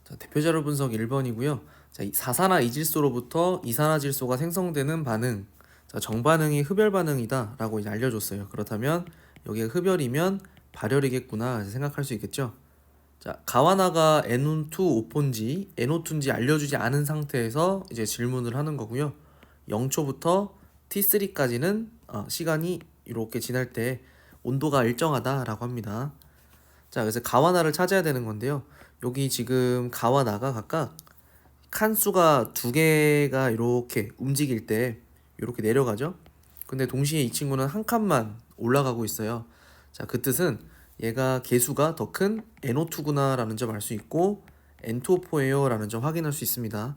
자, 대표자료 분석 1번이고요. 자, 사산화 이질소로부터 이산화질소가 생성되는 반응. 자, 정반응이 흡열 반응이다 라고 이제 알려줬어요. 그렇다면 여기가 흡열이면 발열이겠구나 생각할 수 있겠죠. 자, 가와나가 N2 오폰지, NO2인지 알려주지 않은 상태에서 이제 질문을 하는 거고요. 0초부터 T3까지는 시간이 이렇게 지날 때 온도가 일정하다라고 합니다. 자, 그래서 가와나를 찾아야 되는 건데요. 여기 지금 가와나가 각각 칸수가 두 개가 이렇게 움직일 때 이렇게 내려가죠. 근데 동시에 이 친구는 한 칸만 올라가고 있어요. 자, 그 뜻은 얘가 개수가 더 큰 NO2구나 라는 점 알 수 있고 N2O4예요 라는 점 확인할 수 있습니다.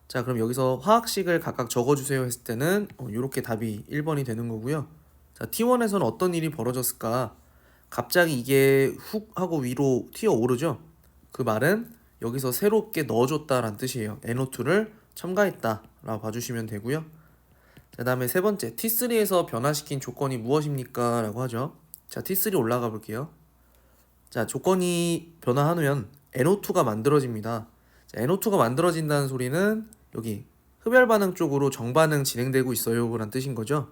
자, 그럼 여기서 화학식을 각각 적어주세요 했을 때는 이렇게 답이 1번이 되는 거고요. 자, T1에서는 어떤 일이 벌어졌을까? 갑자기 이게 훅 하고 위로 튀어 오르죠. 그 말은 여기서 새롭게 넣어줬다라는 뜻이에요. NO2를 첨가했다 라고 봐주시면 되고요. 그 다음에 세 번째, T3에서 변화시킨 조건이 무엇입니까? 라고 하죠. 자, T3 올라가 볼게요. 자, 조건이 변화하면 NO2가 만들어집니다. 자, NO2가 만들어진다는 소리는 여기 흡열 반응 쪽으로 정반응 진행되고 있어요 라는 뜻인 거죠.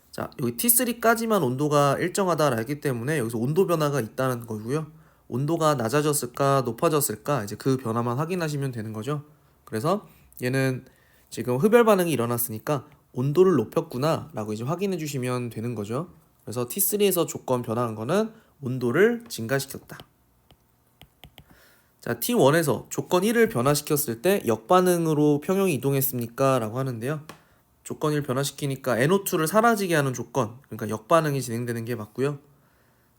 자, 여기 T3까지만 온도가 일정하다라 했기 때문에 여기서 온도 변화가 있다는 거고요. 온도가 낮아졌을까 높아졌을까 이제 그 변화만 확인하시면 되는 거죠. 그래서 얘는 지금 흡열 반응이 일어났으니까 온도를 높였구나 라고 이제 확인해 주시면 되는 거죠. 그래서 T3에서 조건 변화한 거는 온도를 증가시켰다. 자, T1에서 조건 1을 변화시켰을 때 역반응으로 평형이 이동했습니까? 라고 하는데요. 조건 1 변화시키니까 NO2를 사라지게 하는 조건, 그러니까 역반응이 진행되는 게 맞고요.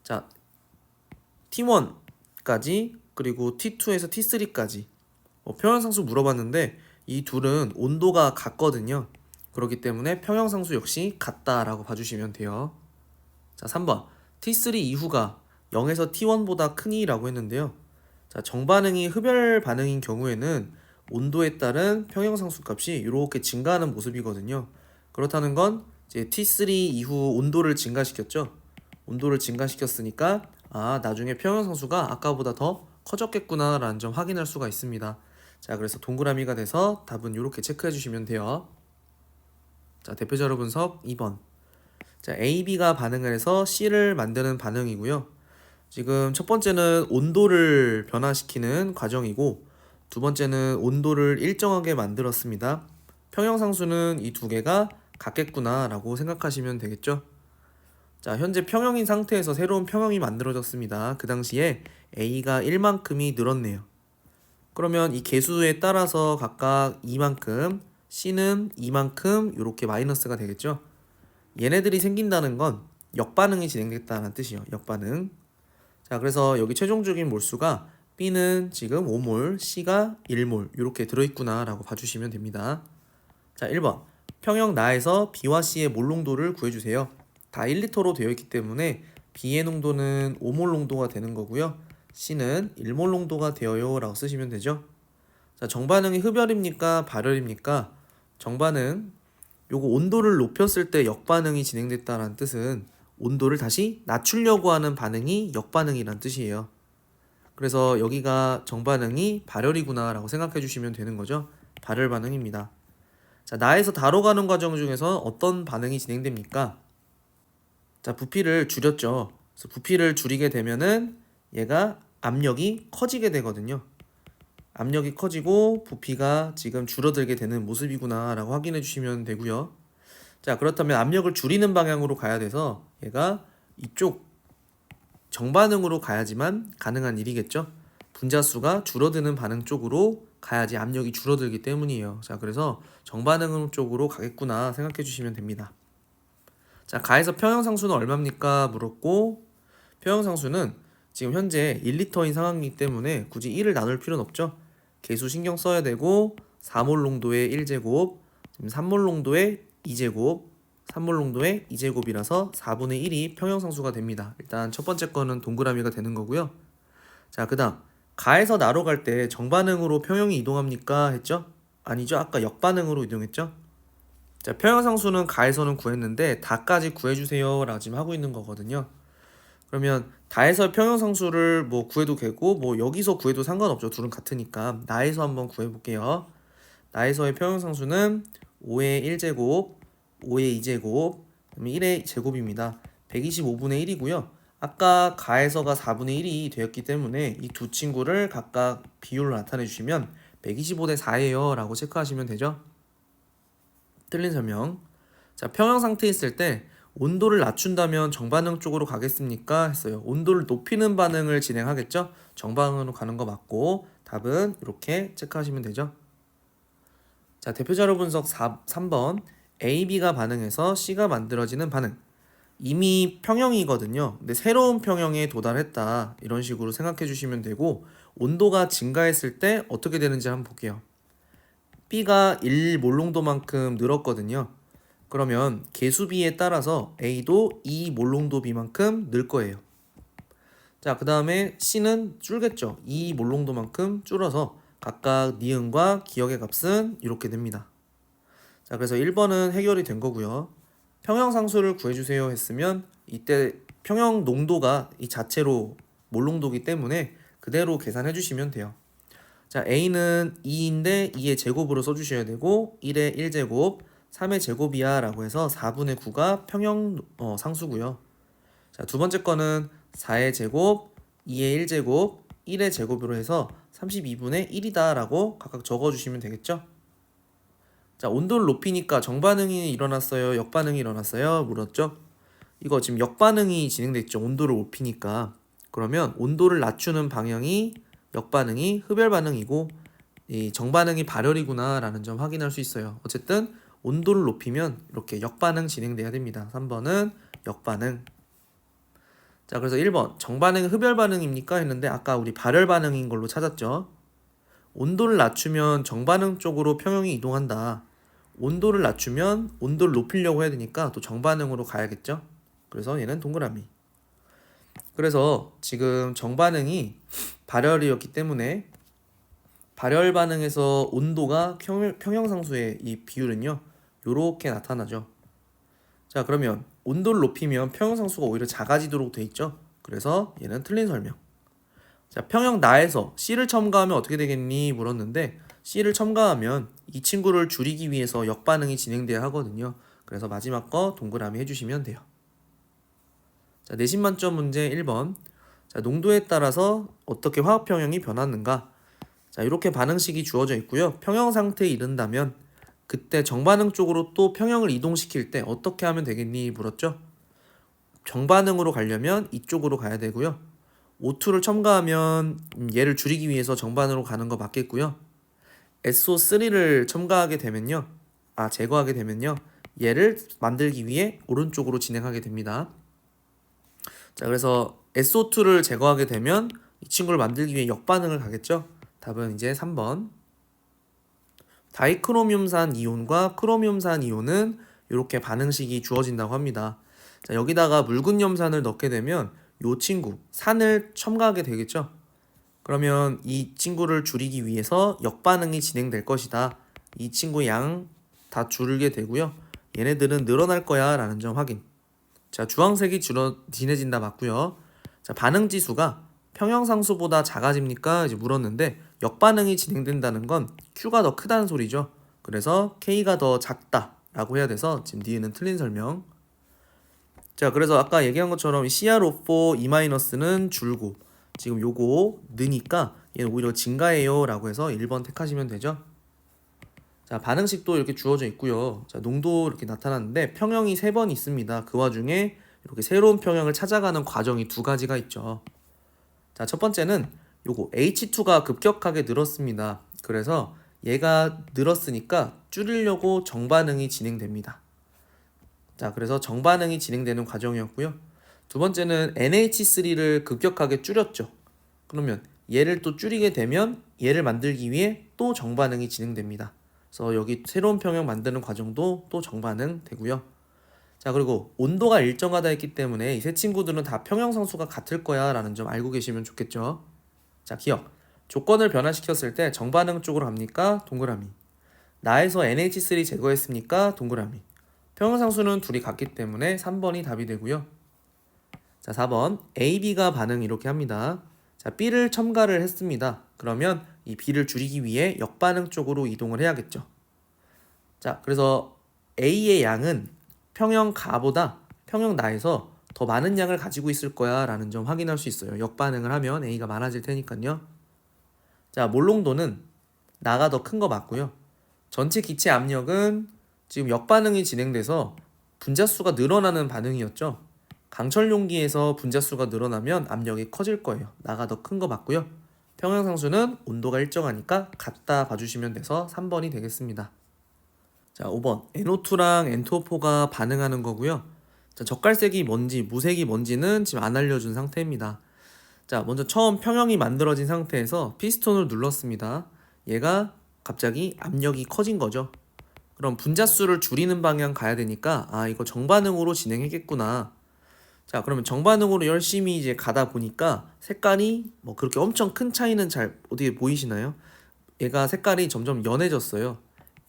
자, T1까지 그리고 T2에서 T3까지 평형상수 물어봤는데 이 둘은 온도가 같거든요. 그렇기 때문에 평형상수 역시 같다라고 봐주시면 돼요. 자, 3번 T3 이후가 0에서 T1보다 크니라고 했는데요. 자, 정반응이 흡열 반응인 경우에는 온도에 따른 평형상수 값이 이렇게 증가하는 모습이거든요. 그렇다는 건 이제 T3 이후 온도를 증가시켰죠. 온도를 증가시켰으니까 나중에 평형상수가 아까보다 더 커졌겠구나 라는 점 확인할 수가 있습니다. 자, 그래서 동그라미가 돼서 답은 이렇게 체크해 주시면 돼요. 자, 대표자료 분석 2번. 자, A, B가 반응을 해서 C를 만드는 반응이고요. 지금 첫 번째는 온도를 변화시키는 과정이고 두 번째는 온도를 일정하게 만들었습니다. 평형상수는 이 두 개가 같겠구나 라고 생각하시면 되겠죠. 자, 현재 평형인 상태에서 새로운 평형이 만들어졌습니다. 그 당시에 A가 1만큼이 늘었네요. 그러면 이 개수에 따라서 각각 2만큼, C는 2만큼 이렇게 마이너스가 되겠죠. 얘네들이 생긴다는 건 역반응이 진행됐다는 뜻이에요. 역반응. 자, 그래서 여기 최종적인 몰수가 B는 지금 5몰, C가 1몰 이렇게 들어있구나 라고 봐주시면 됩니다. 자, 1번 평형 나에서 B와 C의 몰 농도를 구해주세요. 다 1리터로 되어 있기 때문에 B의 농도는 5몰 농도가 되는 거고요. C는 1몰 농도가 되어요 라고 쓰시면 되죠. 자, 정반응이 흡열입니까? 발열입니까? 정반응. 요거 온도를 높였을 때 역반응이 진행됐다는 뜻은 온도를 다시 낮추려고 하는 반응이 역반응이란 뜻이에요. 그래서 여기가 정반응이 발열이구나 라고 생각해 주시면 되는 거죠. 발열 반응입니다. 자, 나에서 다로 가는 과정 중에서 어떤 반응이 진행됩니까? 자, 부피를 줄였죠. 그래서 부피를 줄이게 되면은 얘가 압력이 커지게 되거든요. 압력이 커지고 부피가 지금 줄어들게 되는 모습이구나 라고 확인해 주시면 되고요. 자, 그렇다면 압력을 줄이는 방향으로 가야 돼서 얘가 이쪽 정반응으로 가야지만 가능한 일이겠죠. 분자수가 줄어드는 반응 쪽으로 가야지 압력이 줄어들기 때문이에요. 자, 그래서 정반응 쪽으로 가겠구나 생각해 주시면 됩니다. 자, 가에서 평형상수는 얼마입니까? 물었고 평형상수는 지금 현재 1리터인 상황이기 때문에 굳이 1을 나눌 필요는 없죠. 개수 신경 써야 되고 4몰 농도의 1제곱, 3몰 농도의 2제곱, 3몰 농도의 2제곱이라서 4분의 1이 평형상수가 됩니다. 일단 첫 번째 거는 동그라미가 되는 거고요. 자, 그 다음 가에서 나로 갈 때 정반응으로 평형이 이동합니까? 했죠? 아니죠. 아까 역반응으로 이동했죠? 자, 평형상수는 가에서는 구했는데 다까지 구해주세요 라고 지금 하고 있는 거거든요. 그러면 다에서 평형상수를 뭐 구해도 되고 뭐 여기서 구해도 상관없죠. 둘은 같으니까. 나에서 한번 구해볼게요. 나에서의 평형상수는 5의 1제곱, 5의 2제곱, 그다음에 1의 제곱입니다. 125분의 1이고요. 아까 가에서가 4분의 1이 되었기 때문에 이 두 친구를 각각 비율로 나타내 주시면 125대 4예요 라고 체크하시면 되죠. 틀린 설명. 자, 평형 상태에 있을 때 온도를 낮춘다면 정반응 쪽으로 가겠습니까? 했어요. 온도를 높이는 반응을 진행하겠죠? 정반응으로 가는 거 맞고 답은 이렇게 체크하시면 되죠. 자, 대표자료 분석 3번 A, B가 반응해서 C가 만들어지는 반응. 이미 평형이거든요. 근데 새로운 평형에 도달했다. 이런 식으로 생각해 주시면 되고 온도가 증가했을 때 어떻게 되는지 한번 볼게요. B가 1몰롱도만큼 늘었거든요. 그러면 계수비에 따라서 A도 2몰롱도비만큼 늘 거예요. 자, 그 다음에 C는 줄겠죠. 2몰롱도만큼 줄어서 각각 니은과 기억의 값은 이렇게 됩니다. 자, 그래서 1번은 해결이 된 거고요. 평형상수를 구해주세요 했으면 이때 평형 농도가 이 자체로 몰롱도기 때문에 그대로 계산해 주시면 돼요. 자, A는 2인데 2의 제곱으로 써주셔야 되고 1의 1제곱, 3의 제곱이야 라고 해서 4분의 9가 평형 상수고요. 자, 두 번째 거는 4의 제곱, 2의 1제곱, 1의 제곱으로 해서 32분의 1이다 라고 각각 적어주시면 되겠죠. 자, 온도를 높이니까 정반응이 일어났어요? 역반응이 일어났어요? 물었죠? 이거 지금 역반응이 진행됐죠. 온도를 높이니까. 그러면 온도를 낮추는 방향이 역반응이 흡열반응이고 이 정반응이 발열이구나 라는 점 확인할 수 있어요. 어쨌든 온도를 높이면 이렇게 역반응 진행돼야 됩니다. 3번은 역반응. 자, 그래서 1번 정반응이 흡열반응입니까? 했는데 아까 우리 발열반응인 걸로 찾았죠. 온도를 낮추면 정반응 쪽으로 평형이 이동한다. 온도를 낮추면 온도를 높이려고 해야 되니까 또 정반응으로 가야겠죠. 그래서 얘는 동그라미. 그래서 지금 정반응이 발열이었기 때문에 발열 반응에서 온도가 평형상수의 이 비율은요 요렇게 나타나죠. 자, 그러면 온도를 높이면 평형상수가 오히려 작아지도록 돼 있죠. 그래서 얘는 틀린 설명. 자, 평형 나에서 C를 첨가하면 어떻게 되겠니? 물었는데 C를 첨가하면 이 친구를 줄이기 위해서 역반응이 진행돼야 하거든요. 그래서 마지막 거 동그라미 해주시면 돼요. 자, 내신 만점 문제 1번. 자, 농도에 따라서 어떻게 화학 평형이 변하는가? 자, 이렇게 반응식이 주어져 있고요. 평형 상태에 이른다면 그때 정반응 쪽으로 또 평형을 이동시킬 때 어떻게 하면 되겠니? 물었죠. 정반응으로 가려면 이쪽으로 가야 되고요. O2를 첨가하면 얘를 줄이기 위해서 정반으로 가는 거 맞겠고요. SO3를 첨가하게 되면요. 제거하게 되면요. 얘를 만들기 위해 오른쪽으로 진행하게 됩니다. 자, 그래서 SO2를 제거하게 되면 이 친구를 만들기 위해 역반응을 가겠죠. 답은 이제 3번. 다이크로뮴산 이온과 크로뮴산 이온은 이렇게 반응식이 주어진다고 합니다. 자, 여기다가 묽은 염산을 넣게 되면 이 친구 산을 첨가하게 되겠죠. 그러면 이 친구를 줄이기 위해서 역반응이 진행될 것이다. 이 친구 양 다 줄게 되고요. 얘네들은 늘어날 거야 라는 점 확인. 자, 주황색이 진해진다 맞고요. 자, 반응 지수가 평형상수보다 작아집니까? 이제 물었는데 역반응이 진행된다는 건 Q가 더 크다는 소리죠. 그래서 K가 더 작다 라고 해야 돼서 지금 D는 틀린 설명. 자, 그래서 아까 얘기한 것처럼 CrO4 E-는 줄고 지금 요거 느니까 얘는 오히려 증가해요 라고 해서 1번 택하시면 되죠. 자, 반응식도 이렇게 주어져 있고요. 자, 농도 이렇게 나타났는데 평형이 3번 있습니다. 그 와중에 이렇게 새로운 평형을 찾아가는 과정이 2가지가 있죠. 자, 첫 번째는 요거 H2가 급격하게 늘었습니다. 그래서 얘가 늘었으니까 줄이려고 정반응이 진행됩니다. 자, 그래서 정반응이 진행되는 과정이었고요. 두 번째는 NH3를 급격하게 줄였죠. 그러면 얘를 또 줄이게 되면 얘를 만들기 위해 또 정반응이 진행됩니다. 그래서 여기 새로운 평형 만드는 과정도 또 정반응 되고요. 자, 그리고 온도가 일정하다 했기 때문에 이 세 친구들은 다 평형상수가 같을 거야 라는 점 알고 계시면 좋겠죠. 자, 기억. 조건을 변화시켰을 때 정반응 쪽으로 갑니까? 동그라미. 나에서 NH3 제거했습니까? 동그라미. 평형상수는 둘이 같기 때문에 3번이 답이 되고요. 자, 4번 A, B가 반응 이렇게 합니다. 자, B를 첨가를 했습니다. 그러면 이 B를 줄이기 위해 역반응 쪽으로 이동을 해야겠죠. 자, 그래서 A의 양은 평형 가보다 평형 나에서 더 많은 양을 가지고 있을 거야 라는 점 확인할 수 있어요. 역반응을 하면 A가 많아질 테니까요. 자, 몰롱도는 나가 더 큰 거 맞고요. 전체 기체 압력은 지금 역반응이 진행돼서 분자수가 늘어나는 반응이었죠. 강철 용기에서 분자수가 늘어나면 압력이 커질 거예요. 나가 더 큰 거 맞고요. 평형상수는 온도가 일정하니까 같다 봐주시면 돼서 3번이 되겠습니다. 자, 5번 NO2랑 N2O4가 반응하는 거고요. 자, 젓갈색이 뭔지 무색이 뭔지는 지금 안 알려준 상태입니다. 자, 먼저 처음 평형이 만들어진 상태에서 피스톤을 눌렀습니다. 얘가 갑자기 압력이 커진 거죠. 그럼 분자수를 줄이는 방향 가야 되니까 이거 정반응으로 진행했겠구나. 자, 그러면 정반응으로 열심히 이제 가다 보니까 색깔이 뭐 그렇게 엄청 큰 차이는 잘 어떻게 보이시나요? 얘가 색깔이 점점 연해졌어요.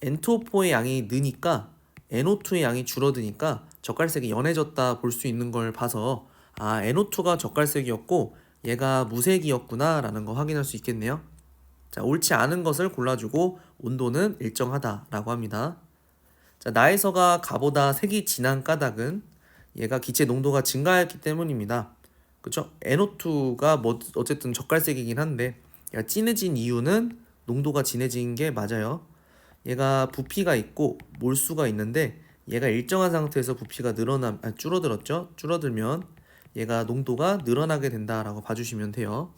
N2O4의 양이 느니까 NO2의 양이 줄어드니까 젓갈색이 연해졌다 볼 수 있는 걸 봐서 NO2가 젓갈색이었고 얘가 무색이었구나 라는 거 확인할 수 있겠네요. 자, 옳지 않은 것을 골라주고 온도는 일정하다라고 합니다. 자, 나에서가 가보다 색이 진한 까닭은 얘가 기체 농도가 증가했기 때문입니다. 그쵸? NO2가 뭐 어쨌든 젓갈색이긴 한데 얘가 진해진 이유는 농도가 진해진 게 맞아요. 얘가 부피가 있고 몰수가 있는데 얘가 일정한 상태에서 부피가 줄어들었죠? 줄어들면 얘가 농도가 늘어나게 된다라고 봐주시면 돼요.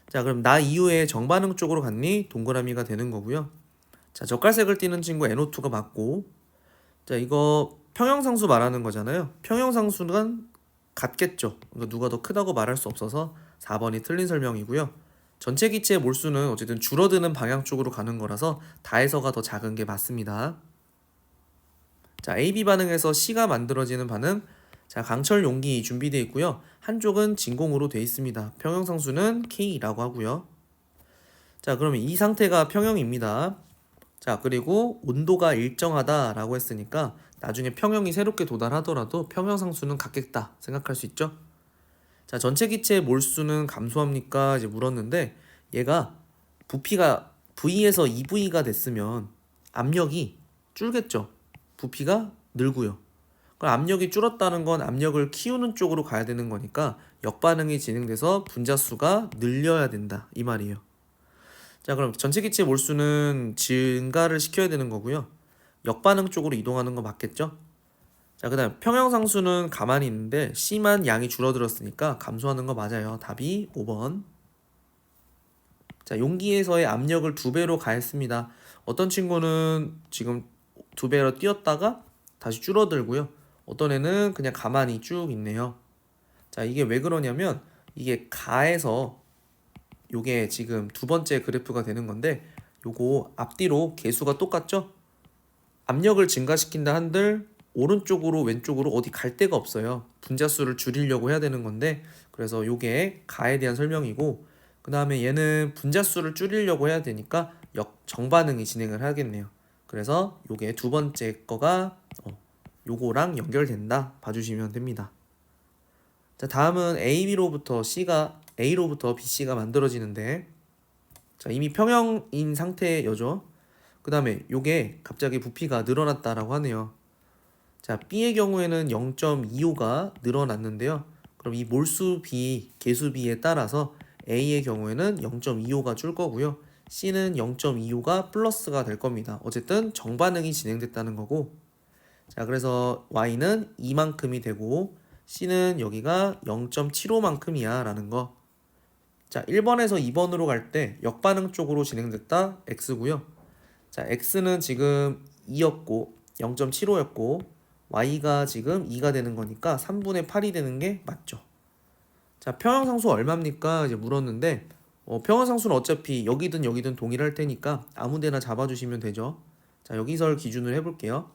자, 그럼 나 이후에 정반응 쪽으로 갔니? 동그라미가 되는 거고요. 자, 젓갈색을 띠는 친구 NO2가 맞고, 자, 이거 평형상수 말하는 거잖아요. 평형상수는 같겠죠. 그러니까 누가 더 크다고 말할 수 없어서 4번이 틀린 설명이고요. 전체 기체의 몰수는 어쨌든 줄어드는 방향 쪽으로 가는 거라서 다에서가 더 작은 게 맞습니다. 자, AB 반응에서 C가 만들어지는 반응. 자, 강철 용기 준비되어 있고요. 한쪽은 진공으로 되어 있습니다. 평형상수는 K라고 하고요. 자, 그러면 이 상태가 평형입니다. 자, 그리고 온도가 일정하다라고 했으니까 나중에 평형이 새롭게 도달하더라도 평형상수는 같겠다 생각할 수 있죠. 자, 전체 기체의 몰수는 감소합니까? 이제 물었는데 얘가 부피가 V에서 2V가 됐으면 압력이 줄겠죠. 부피가 늘고요. 그럼 압력이 줄었다는 건 압력을 키우는 쪽으로 가야 되는 거니까 역반응이 진행돼서 분자수가 늘려야 된다 이 말이에요. 자, 그럼 전체 기체 몰수는 증가를 시켜야 되는 거고요. 역반응 쪽으로 이동하는 거 맞겠죠? 자, 그 다음 평형상수는 가만히 있는데 C만 양이 줄어들었으니까 감소하는 거 맞아요. 답이 5번. 자, 용기에서의 압력을 2배로 가했습니다. 어떤 친구는 지금 2배로 뛰었다가 다시 줄어들고요. 어떤 애는 그냥 가만히 쭉 있네요. 자, 이게 왜 그러냐면 이게 가에서 요게 지금 두 번째 그래프가 되는 건데 요거 앞뒤로 개수가 똑같죠? 압력을 증가시킨다 한들 오른쪽으로 왼쪽으로 어디 갈 데가 없어요. 분자수를 줄이려고 해야 되는 건데 그래서 요게 가에 대한 설명이고 그 다음에 얘는 분자수를 줄이려고 해야 되니까 정반응이 진행을 하겠네요. 그래서 요게 두 번째 거가 요거랑 연결된다 봐주시면 됩니다. 자, 다음은 A로부터 BC가 만들어지는데 자, 이미 평형인 상태여죠. 그 다음에 요게 갑자기 부피가 늘어났다라고 하네요. 자, B의 경우에는 0.25가 늘어났는데요. 그럼 이 몰수 B, 개수 B에 따라서 A의 경우에는 0.25가 줄 거고요. C는 0.25가 플러스가 될 겁니다. 어쨌든 정반응이 진행됐다는 거고. 자, 그래서 Y는 이만큼이 되고 C는 여기가 0.75만큼이야 라는 거. 자, 1번에서 2번으로 갈 때 역반응 쪽으로 진행됐다 X고요. 자, X는 지금 2였고 0.75였고 Y가 지금 2가 되는 거니까 3분의 8이 되는 게 맞죠. 자, 평형상수 얼마입니까? 이제 물었는데 평형상수는 어차피 여기든 여기든 동일할 테니까 아무 데나 잡아주시면 되죠. 자, 여기서 기준으로 해볼게요.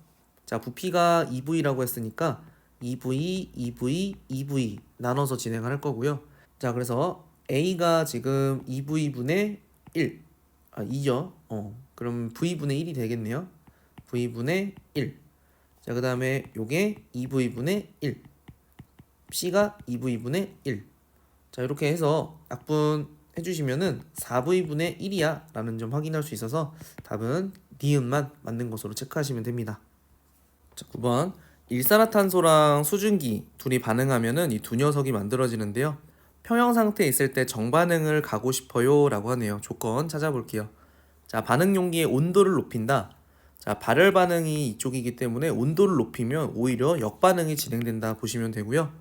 자, 부피가 2V라고 했으니까 2V, 2V, 2V 나눠서 진행을 할 거고요. 자, 그래서 A가 지금 2V분의 1 2죠. 그럼 V분의 1이 되겠네요. V분의 1. 자, 그 다음에 요게 2V분의 1. C가 2V분의 1. 자, 이렇게 해서 약분해 주시면은 4V분의 1이야 라는 점 확인할 수 있어서 답은 니은만 맞는 것으로 체크하시면 됩니다. 자, 9번. 일산화탄소랑 수증기 둘이 반응하면은 이 두 녀석이 만들어지는데요. 평형 상태에 있을 때 정반응을 가고 싶어요 라고 하네요. 조건 찾아볼게요. 자, 반응 용기의 온도를 높인다. 자, 발열 반응이 이쪽이기 때문에 온도를 높이면 오히려 역반응이 진행된다 보시면 되고요.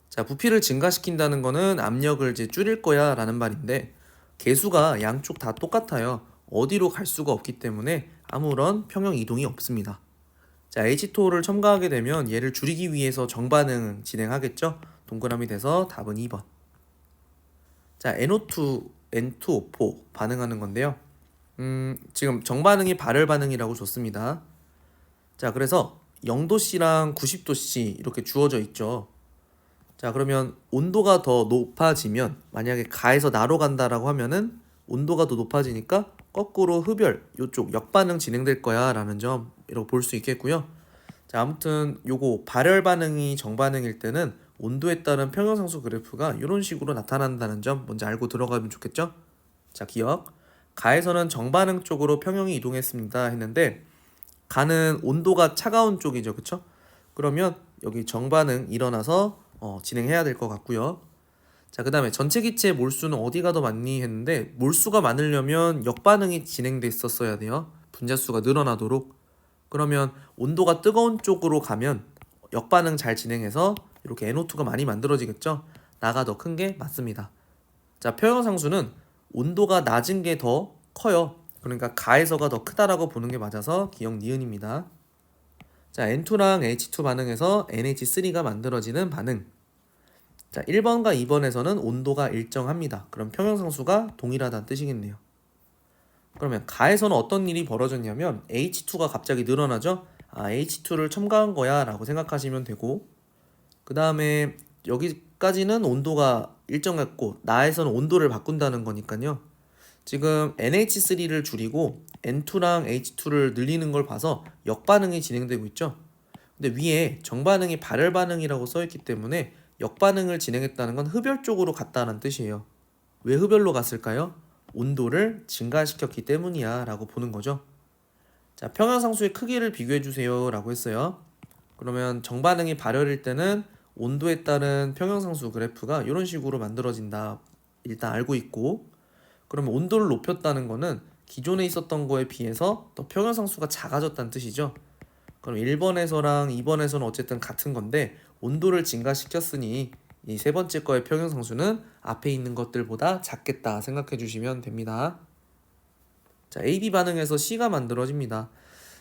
자, 부피를 증가시킨다는 거는 압력을 이제 줄일 거야 라는 말인데, 개수가 양쪽 다 똑같아요. 어디로 갈 수가 없기 때문에 아무런 평형 이동이 없습니다. 자, H2O를 첨가하게 되면 얘를 줄이기 위해서 정반응 진행하겠죠? 동그라미 돼서 답은 2번. 자, NO2, N2O4 반응하는 건데요. 지금 정반응이 발열 반응이라고 줬습니다. 자, 그래서 0도씨랑 90도씨 이렇게 주어져 있죠. 자, 그러면 온도가 더 높아지면, 만약에 가에서 나로 간다라고 하면은 온도가 더 높아지니까 거꾸로 흡열, 요쪽 역반응 진행될 거야 라는 점 이렇게 볼 수 있겠고요. 자, 아무튼 요거 발열 반응이 정반응일 때는 온도에 따른 평형상수 그래프가 이런 식으로 나타난다는 점 먼저 알고 들어가면 좋겠죠? 자, 기억. 가에서는 정반응 쪽으로 평형이 이동했습니다 했는데, 가는 온도가 차가운 쪽이죠, 그쵸? 그러면 여기 정반응 일어나서 진행해야 될 것 같고요. 자, 그 다음에 전체 기체의 몰수는 어디가 더 많니 했는데, 몰수가 많으려면 역반응이 진행됐었어야 돼요. 분자수가 늘어나도록. 그러면 온도가 뜨거운 쪽으로 가면 역반응 잘 진행해서 이렇게 NO2가 많이 만들어지겠죠? 나가 더 큰 게 맞습니다. 자, 평형상수는 온도가 낮은 게 더 커요. 그러니까 가에서가 더 크다라고 보는 게 맞아서 기억 니은입니다. 자, N2랑 H2 반응에서 NH3가 만들어지는 반응. 자, 1번과 2번에서는 온도가 일정합니다. 그럼 평형상수가 동일하다는 뜻이겠네요. 그러면 가에서는 어떤 일이 벌어졌냐면 H2가 갑자기 늘어나죠? 아, H2를 첨가한 거야 라고 생각하시면 되고, 그 다음에 여기까지는 온도가 일정했고 나에서는 온도를 바꾼다는 거니까요. 지금 NH3를 줄이고 N2랑 H2를 늘리는 걸 봐서 역반응이 진행되고 있죠. 근데 위에 정반응이 발열 반응이라고 써있기 때문에 역반응을 진행했다는 건 흡열 쪽으로 갔다는 뜻이에요. 왜 흡열로 갔을까요? 온도를 증가시켰기 때문이야 라고 보는 거죠. 자, 평형상수의 크기를 비교해 주세요 라고 했어요. 그러면 정반응이 발열일 때는 온도에 따른 평형상수 그래프가 이런 식으로 만들어진다 일단 알고 있고, 그러면 온도를 높였다는 거는 기존에 있었던 거에 비해서 더 평형상수가 작아졌다는 뜻이죠. 그럼 1번에서랑 2번에서는 어쨌든 같은 건데 온도를 증가시켰으니 이 세 번째 거의 평형상수는 앞에 있는 것들보다 작겠다 생각해 주시면 됩니다. 자, AB 반응에서 C가 만들어집니다.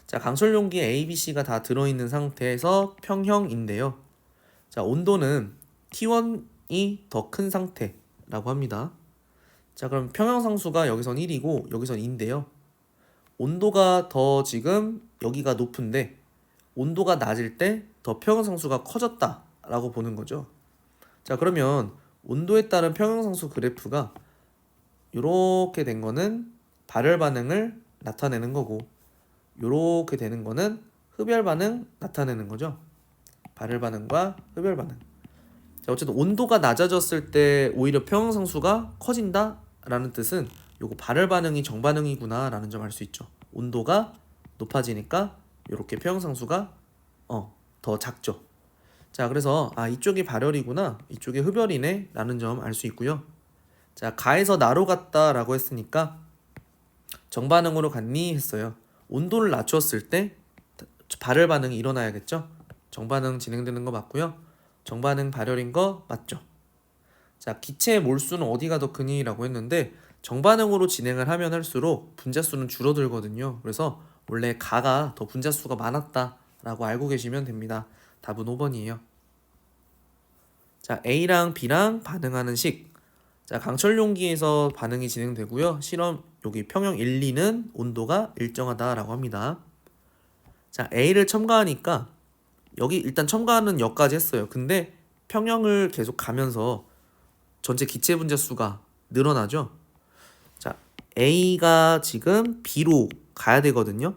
자, 강철 용기에 A, B, C가 다 들어있는 상태에서 평형인데요. 자, 온도는 T1이 더 큰 상태라고 합니다. 자, 그럼 평형상수가 여기선 1이고 여기선 2인데요. 온도가 더 지금 여기가 높은데 온도가 낮을 때 더 평형상수가 커졌다라고 보는 거죠. 자, 그러면 온도에 따른 평형상수 그래프가 이렇게 된 거는 발열 반응을 나타내는 거고, 이렇게 되는 거는 흡열 반응 나타내는 거죠. 발열 반응과 흡열 반응. 자, 어쨌든 온도가 낮아졌을 때 오히려 평형상수가 커진다라는 뜻은 요거 발열 반응이 정반응이구나 라는 점 알 수 있죠. 온도가 높아지니까 이렇게 평형상수가 더 작죠. 자, 그래서 이쪽이 발열이구나, 이쪽이 흡열이네 라는 점 알 수 있고요. 자, 가에서 나로 갔다 라고 했으니까 정반응으로 갔니 했어요. 온도를 낮췄을 때 발열 반응이 일어나야겠죠. 정반응 진행되는 거 맞고요. 정반응 발열인 거 맞죠. 자, 기체의 몰수는 어디가 더 크니 라고 했는데 정반응으로 진행을 하면 할수록 분자수는 줄어들거든요. 그래서 원래 가가 더 분자수가 많았다 라고 알고 계시면 됩니다. 답은 5번이에요. 자, A랑 B랑 반응하는 식. 자, 강철 용기에서 반응이 진행되고요. 실험 여기 평형 1, 2는 온도가 일정하다라고 합니다. 자, A를 첨가하니까 여기 일단 첨가하는 역까지 했어요. 근데 평형을 계속 가면서 전체 기체 분자수가 늘어나죠. 자, A가 지금 B로 가야 되거든요.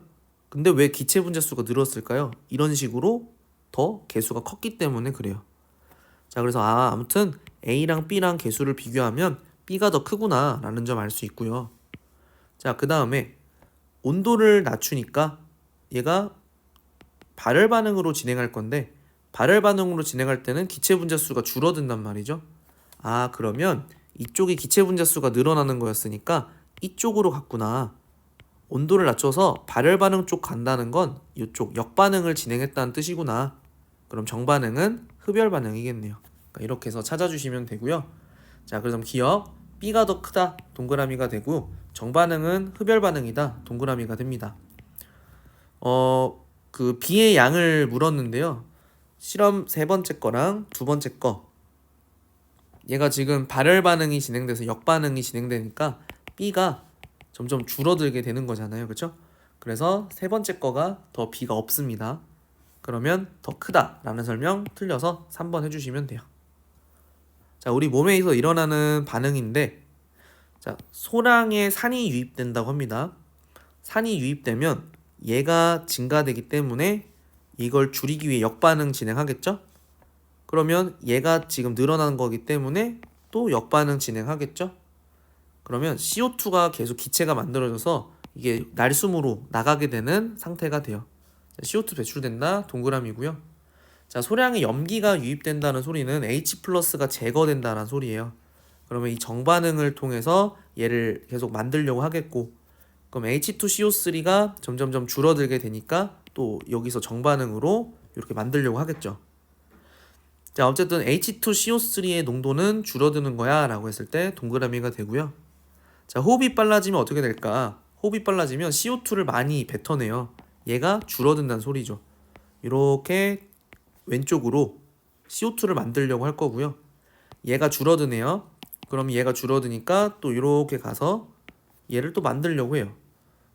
근데 왜 기체 분자수가 늘었을까요? 이런 식으로 더 개수가 컸기 때문에 그래요. 자, 그래서 아무튼 A랑 B랑 개수를 비교하면 B가 더 크구나 라는 점 알 수 있고요. 자, 그 다음에 온도를 낮추니까 얘가 발열 반응으로 진행할 건데, 발열 반응으로 진행할 때는 기체 분자수가 줄어든단 말이죠. 그러면 이쪽이 기체 분자수가 늘어나는 거였으니까 이쪽으로 갔구나. 온도를 낮춰서 발열 반응 쪽 간다는 건 이쪽 역반응을 진행했다는 뜻이구나. 그럼 정반응은 흡열 반응이겠네요. 그러니까 이렇게 해서 찾아주시면 되고요. 자, 그럼 기억 B가 더 크다 동그라미가 되고, 정반응은 흡열 반응이다 동그라미가 됩니다. 그 B의 양을 물었는데요. 실험 세 번째 거랑 두 번째 거, 얘가 지금 발열 반응이 진행돼서 역반응이 진행되니까 B가 점점 줄어들게 되는 거잖아요. 그렇죠? 그래서 세 번째 거가 더 B가 없습니다. 그러면 더 크다라는 설명 틀려서 3번 해주시면 돼요. 자, 우리 몸에서 일어나는 반응인데, 자, 소량의 산이 유입된다고 합니다. 산이 유입되면 얘가 증가되기 때문에 이걸 줄이기 위해 역반응 진행하겠죠? 그러면 얘가 지금 늘어나는 거기 때문에 또 역반응 진행하겠죠? 그러면 CO2가 계속 기체가 만들어져서 이게 날숨으로 나가게 되는 상태가 돼요. CO2 배출된다 동그라미고요. 자, 소량의 염기가 유입된다는 소리는 H+가 제거된다는 소리예요. 그러면 이 정반응을 통해서 얘를 계속 만들려고 하겠고, 그럼 H2CO3가 점점점 줄어들게 되니까 또 여기서 정반응으로 이렇게 만들려고 하겠죠. 자, 어쨌든 H2CO3의 농도는 줄어드는 거야 라고 했을 때 동그라미가 되고요. 자, 호흡이 빨라지면 어떻게 될까? 호흡이 빨라지면 CO2를 많이 뱉어내요. 얘가 줄어든다는 소리죠. 이렇게 왼쪽으로 CO2를 만들려고 할 거고요. 얘가 줄어드네요. 그럼 얘가 줄어드니까 또 이렇게 가서 얘를 또 만들려고 해요.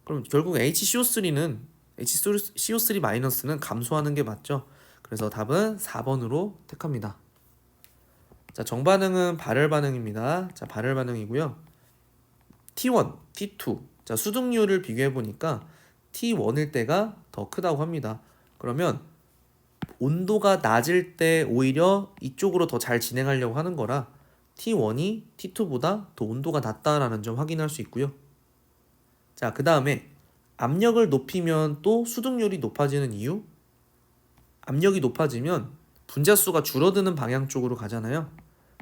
그럼 결국 HCO3는 HCO3-는 감소하는 게 맞죠. 그래서 답은 4번으로 택합니다. 자, 정반응은 발열 반응입니다. 자, 발열 반응이고요. T1, T2. 자, 수득률을 비교해 보니까 T1일 때가 더 크다고 합니다. 그러면 온도가 낮을 때 오히려 이쪽으로 더 잘 진행하려고 하는 거라 T1이 T2보다 더 온도가 낮다라는 점 확인할 수 있고요. 자, 그 다음에 압력을 높이면 또 수득률이 높아지는 이유? 압력이 높아지면 분자수가 줄어드는 방향 쪽으로 가잖아요.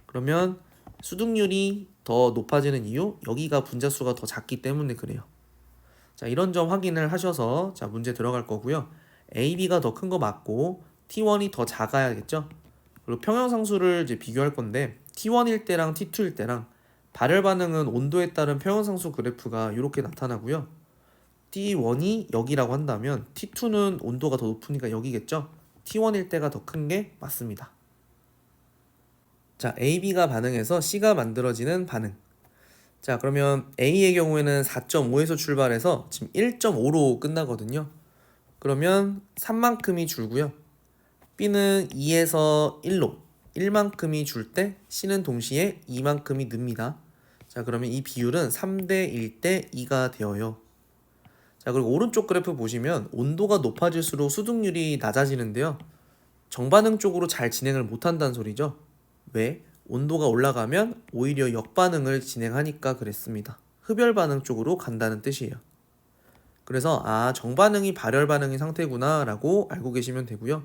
그러면 수득률이 더 높아지는 이유? 여기가 분자수가 더 작기 때문에 그래요. 자, 이런 점 확인을 하셔서 자, 문제 들어갈 거고요. A, B가 더 큰 거 맞고 T1이 더 작아야겠죠. 그리고 평형상수를 이제 비교할 건데 T1일 때랑 T2일 때랑 발열 반응은 온도에 따른 평형상수 그래프가 이렇게 나타나고요. T1이 여기라고 한다면 T2는 온도가 더 높으니까 여기겠죠. T1일 때가 더 큰 게 맞습니다. 자, A, B가 반응해서 C가 만들어지는 반응. 자, 그러면 A의 경우에는 4.5에서 출발해서 지금 1.5로 끝나거든요. 그러면 3만큼이 줄고요. B는 2에서 1로 1만큼이 줄 때 C는 동시에 2만큼이 늡니다. 자, 그러면 이 비율은 3대 1대 2가 되어요. 자, 그리고 오른쪽 그래프 보시면 온도가 높아질수록 수득률이 낮아지는데요. 정반응 쪽으로 잘 진행을 못한다는 소리죠. 왜? 온도가 올라가면 오히려 역반응을 진행하니까 그랬습니다. 흡열 반응 쪽으로 간다는 뜻이에요. 그래서 정반응이 발열 반응인 상태구나 라고 알고 계시면 되고요.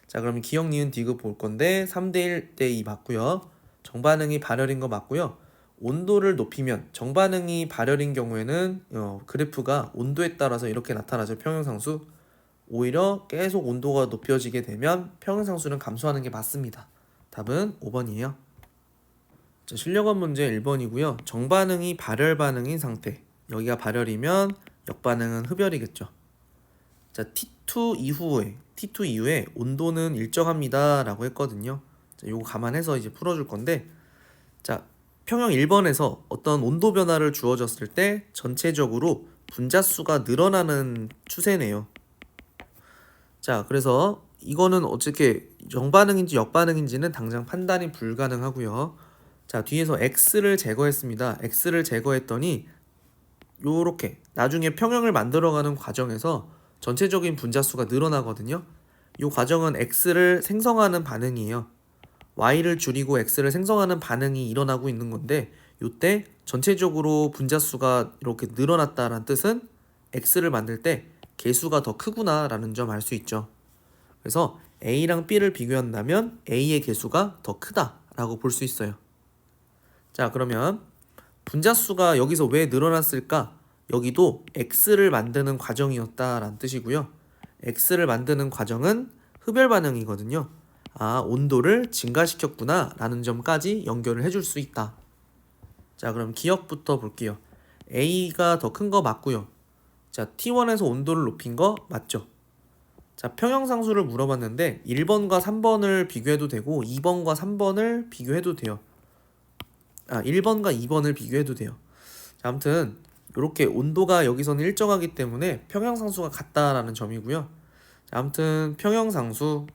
자, 그러면 기억, 니은, 디귿 볼 건데 3대 1대 2 맞고요. 정반응이 발열인 거 맞고요. 온도를 높이면 정반응이 발열인 경우에는 그래프가 온도에 따라서 이렇게 나타나죠. 평형상수. 오히려 계속 온도가 높여지게 되면 평형상수는 감소하는 게 맞습니다. 답은 5번이에요. 자, 실력원 문제 1번이고요. 정반응이 발열 반응인 상태. 여기가 발열이면 역반응은 흡열이겠죠. 자, T2 이후에 온도는 일정합니다 라고 했거든요. 자, 요거 감안해서 이제 풀어줄 건데, 자, 평형 1번에서 어떤 온도 변화를 주어졌을 때 전체적으로 분자수가 늘어나는 추세네요. 자, 그래서 이거는 어떻게 정반응인지 역반응인지는 당장 판단이 불가능하고요. 자, 뒤에서 X를 제거했습니다. X를 제거했더니 요렇게 나중에 평형을 만들어가는 과정에서 전체적인 분자수가 늘어나거든요. 이 과정은 X를 생성하는 반응이에요. y를 줄이고 x를 생성하는 반응이 일어나고 있는 건데 이때 전체적으로 분자수가 이렇게 늘어났다는 뜻은 x를 만들 때 개수가 더 크구나 라는 점 알 수 있죠. 그래서 a랑 b를 비교한다면 a의 개수가 더 크다 라고 볼 수 있어요. 자, 그러면 분자수가 여기서 왜 늘어났을까? 여기도 x를 만드는 과정이었다라는 뜻이고요. x를 만드는 과정은 흡열 반응이거든요. 온도를 증가시켰구나 라는 점까지 연결을 해줄 수 있다. 자, 그럼 기억부터 볼게요. a가 더 큰 거 맞고요. 자, T1에서 온도를 높인 거 맞죠? 자, 평형상수를 물어봤는데 1번과 3번을 비교해도 되고 2번과 3번을 비교해도 돼요. 1번과 2번을 비교해도 돼요. 자, 아무튼 이렇게 온도가 여기서는 일정하기 때문에 평형상수가 같다라는 점이고요. 자, 아무튼 평형상수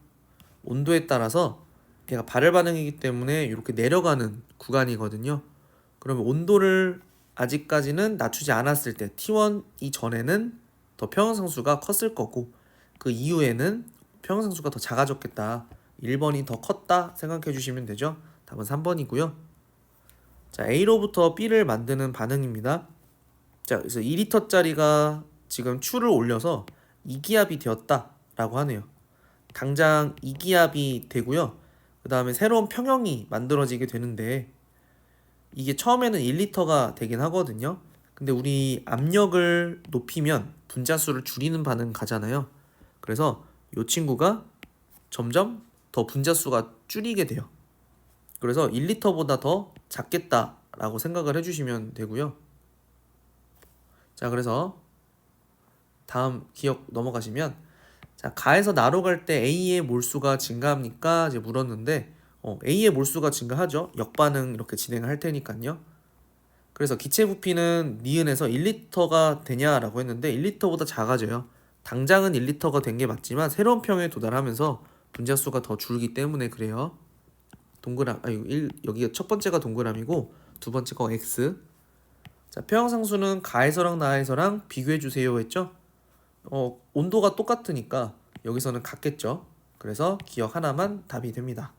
온도에 따라서 얘가 발열 반응이기 때문에 이렇게 내려가는 구간이거든요. 그러면 온도를 아직까지는 낮추지 않았을 때 T1 이전에는 더 평형상수가 컸을 거고 그 이후에는 평형상수가 더 작아졌겠다. 1번이 더 컸다 생각해 주시면 되죠. 답은 3번이고요. 자, A로부터 B를 만드는 반응입니다. 자, 그래서 2리터짜리가 지금 추를 올려서 2기압이 되었다 라고 하네요. 당장 2기압이 되고요. 그 다음에 새로운 평형이 만들어지게 되는데 이게 처음에는 1리터가 되긴 하거든요. 근데 우리 압력을 높이면 분자수를 줄이는 반응 가잖아요. 그래서 이 친구가 점점 더 분자수가 줄이게 돼요. 그래서 1리터보다 더 작겠다라고 생각을 해주시면 되고요. 자, 그래서 다음 기억 넘어가시면, 자, 가에서 나로 갈 때 A의 몰수가 증가합니까? 이제 물었는데 A의 몰수가 증가하죠. 역반응 이렇게 진행을 할 테니까요. 그래서 기체 부피는 니은에서 1리터가 되냐라고 했는데 1리터보다 작아져요. 당장은 1리터가 된 게 맞지만 새로운 평에 도달하면서 분자수가 더 줄기 때문에 그래요. 여기가 첫 번째가 동그라미고 두 번째가 x. 자, 평형상수는 가에서랑 나에서랑 비교해 주세요 했죠. 온도가 똑같으니까 여기서는 같겠죠. 그래서 기억 하나만 답이 됩니다.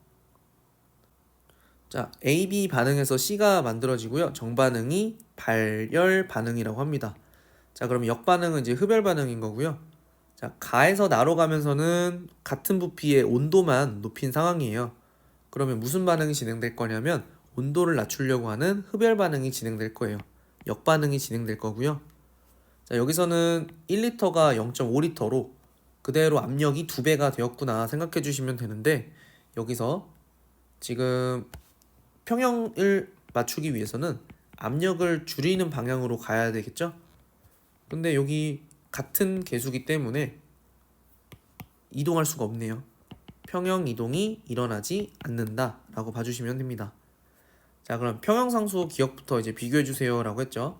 자, AB 반응에서 C가 만들어지고요. 정반응이 발열 반응이라고 합니다. 자, 그럼 역반응은 이제 흡열 반응인 거고요. 자, 가에서 나로 가면서는 같은 부피의 온도만 높인 상황이에요. 그러면 무슨 반응이 진행될 거냐면 온도를 낮추려고 하는 흡열 반응이 진행될 거예요. 역반응이 진행될 거고요. 자, 여기서는 1리터가 0.5리터로 그대로 압력이 2배가 되었구나 생각해 주시면 되는데 여기서 지금 평형을 맞추기 위해서는 압력을 줄이는 방향으로 가야 되겠죠? 근데 여기 같은 개수기 때문에 이동할 수가 없네요. 평형 이동이 일어나지 않는다 라고 봐주시면 됩니다. 자, 그럼 평형상수 기억부터 이제 비교해 주세요 라고 했죠.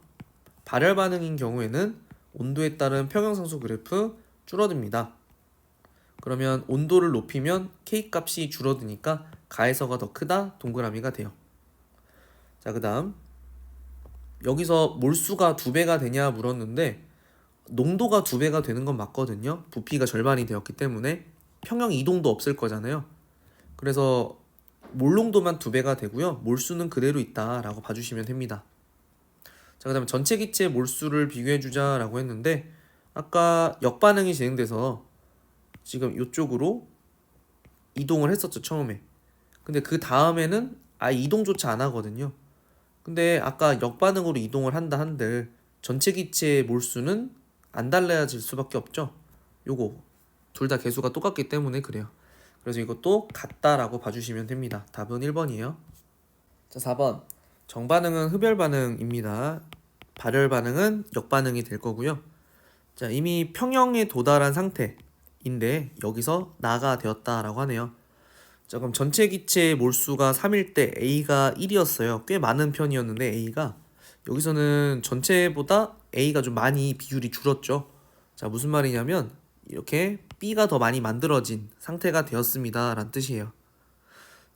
발열 반응인 경우에는 온도에 따른 평형상수 그래프 줄어듭니다. 그러면 온도를 높이면 K 값이 줄어드니까 가에서가 더 크다 동그라미가 돼요. 자, 그 다음 여기서 몰수가 2배가 되냐 물었는데 농도가 2배가 되는 건 맞거든요. 부피가 절반이 되었기 때문에 평형 이동도 없을 거잖아요. 그래서 몰농도만 2배가 되고요. 몰수는 그대로 있다 라고 봐주시면 됩니다. 자, 그 다음에 전체 기체 몰수를 비교해 주자 라고 했는데 아까 역반응이 진행돼서 지금 이쪽으로 이동을 했었죠, 처음에. 근데 그 다음에는 이동조차 안 하거든요. 근데 아까 역반응으로 이동을 한다 한들 전체 기체의 몰수는 안 달라질 수밖에 없죠. 요거 둘 다 개수가 똑같기 때문에 그래요. 그래서 이것도 같다라고 봐주시면 됩니다. 답은 1번이에요. 자, 4번 정반응은 흡열 반응입니다. 발열 반응은 역반응이 될 거고요. 자, 이미 평형에 도달한 상태인데 여기서 나가 되었다라고 하네요. 자, 그럼 전체 기체의 몰수가 3일 때 A가 1이었어요. 꽤 많은 편이었는데 A가 여기서는 전체보다 A가 좀 많이 비율이 줄었죠. 자, 무슨 말이냐면 이렇게 B가 더 많이 만들어진 상태가 되었습니다 라는 뜻이에요.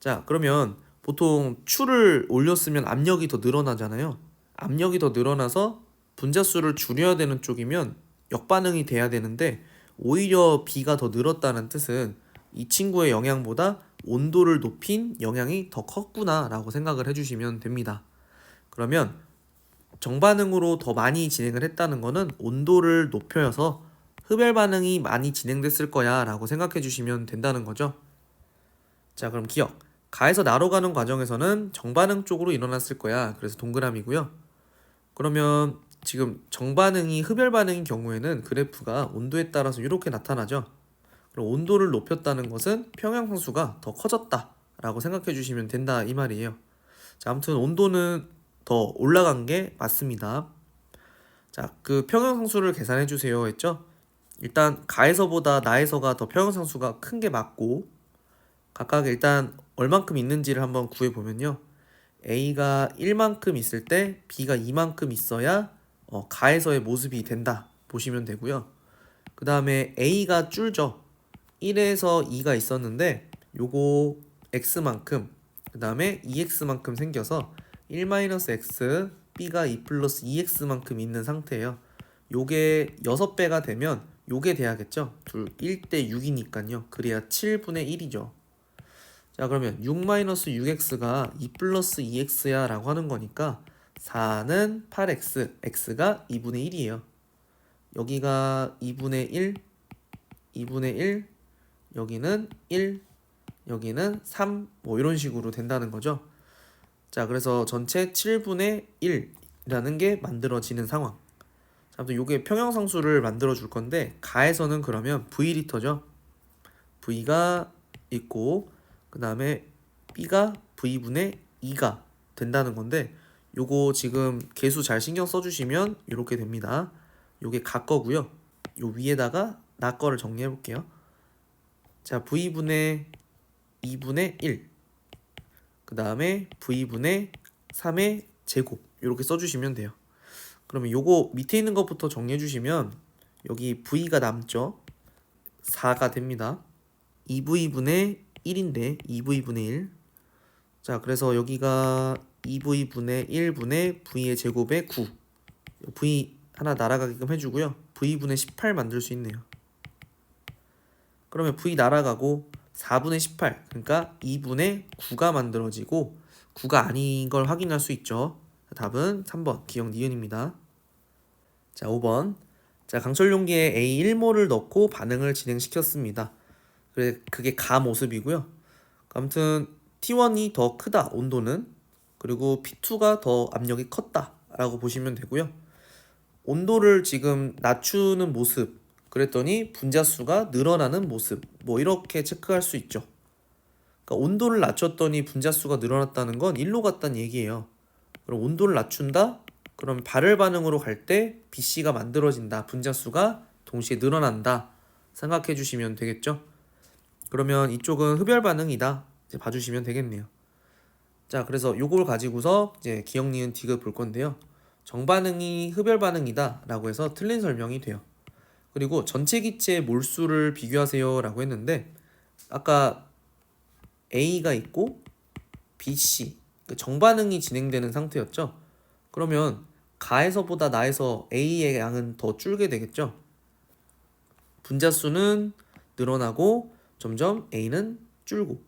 자, 그러면 보통 추를 올렸으면 압력이 더 늘어나잖아요. 압력이 더 늘어나서 분자수를 줄여야 되는 쪽이면 역반응이 돼야 되는데 오히려 B가 더 늘었다는 뜻은 이 친구의 영향보다 온도를 높인 영향이 더 컸구나 라고 생각을 해주시면 됩니다. 그러면 정반응으로 더 많이 진행을 했다는 거는 온도를 높여서 흡열 반응이 많이 진행됐을 거야 라고 생각해 주시면 된다는 거죠. 자, 그럼 기억. 가에서 나로 가는 과정에서는 정반응 쪽으로 일어났을 거야. 그래서 동그라미고요. 그러면 지금 정반응이 흡열 반응인 경우에는 그래프가 온도에 따라서 이렇게 나타나죠. 그럼 온도를 높였다는 것은 평형상수가 더 커졌다 라고 생각해 주시면 된다 이 말이에요. 자, 아무튼 온도는 더 올라간 게 맞습니다. 자, 그 평형상수를 계산해 주세요 했죠. 일단 가에서보다 나에서가 더 평형상수가 큰 게 맞고, 각각 일단 얼만큼 있는지를 한번 구해보면요, A가 1만큼 있을 때 B가 2만큼 있어야 가에서의 모습이 된다 보시면 되고요. 그 다음에 A가 줄죠. 1에서 2가 있었는데 요거 X만큼, 그 다음에 2X만큼 생겨서 1-X, B가 2 플러스 2X만큼 있는 상태예요. 요게 6배가 되면 요게 돼야겠죠. 1대 6이니까요. 그래야 7분의 1이죠. 자, 그러면 6-6x가 2 플러스 2x야 라고 하는 거니까 4는 8x, x가 2분의 1이에요. 여기가 2분의 1, 2분의 1, 여기는 1, 여기는 3, 뭐 이런 식으로 된다는 거죠. 자, 그래서 전체 7분의 1이라는 게 만들어지는 상황. 자, 아무튼 요게 평형상수를 만들어 줄 건데, 가에서는 그러면 V리터죠. V가 있고, 그 다음에 B가 V분의 2가 된다는 건데, 요거 지금 계수 잘 신경 써주시면 이렇게 됩니다. 요게 가 거고요. 요 위에다가 나 거를 정리해 볼게요. 자, V분의 2분의 1, 그 다음에 V분의 3의 제곱, 이렇게 써주시면 돼요. 그러면 요거 밑에 있는 것부터 정리해 주시면 여기 V가 남죠. 4가 됩니다. 2V분의 1인데 2V분의 1. 자, 그래서 여기가 2V분의 1분의 V의 제곱에 9. V 하나 날아가게끔 해주고요. V분의 18 만들 수 있네요. 그러면 V 날아가고 4분의 18, 그러니까 2분의 9가 만들어지고 9가 아닌 걸 확인할 수 있죠. 답은 3번 기억 니은입니다. 자, 5번. 자, 강철 용기에 A1몰을 넣고 반응을 진행시켰습니다. 그게 가 모습이고요. 아무튼 T1이 더 크다, 온도는. 그리고 P2가 더 압력이 컸다 라고 보시면 되고요. 온도를 지금 낮추는 모습, 그랬더니 분자수가 늘어나는 모습, 뭐 이렇게 체크할 수 있죠. 그러니까 온도를 낮췄더니 분자수가 늘어났다는 건 일로 갔다는 얘기예요. 그럼 온도를 낮춘다? 그럼 발열 반응으로 갈 때 BC가 만들어진다. 분자수가 동시에 늘어난다. 생각해 주시면 되겠죠. 그러면 이쪽은 흡열 반응이다. 이제 봐주시면 되겠네요. 자, 그래서 요걸 가지고서 이제 기억 니은 디귿 볼 건데요. 정반응이 흡열 반응이다 라고 해서 틀린 설명이 돼요. 그리고 전체 기체의 몰수를 비교하세요 라고 했는데, 아까 A가 있고 BC, 정반응이 진행되는 상태였죠. 그러면 가에서보다 나에서 A의 양은 더 줄게 되겠죠. 분자수는 늘어나고 점점 A는 줄고,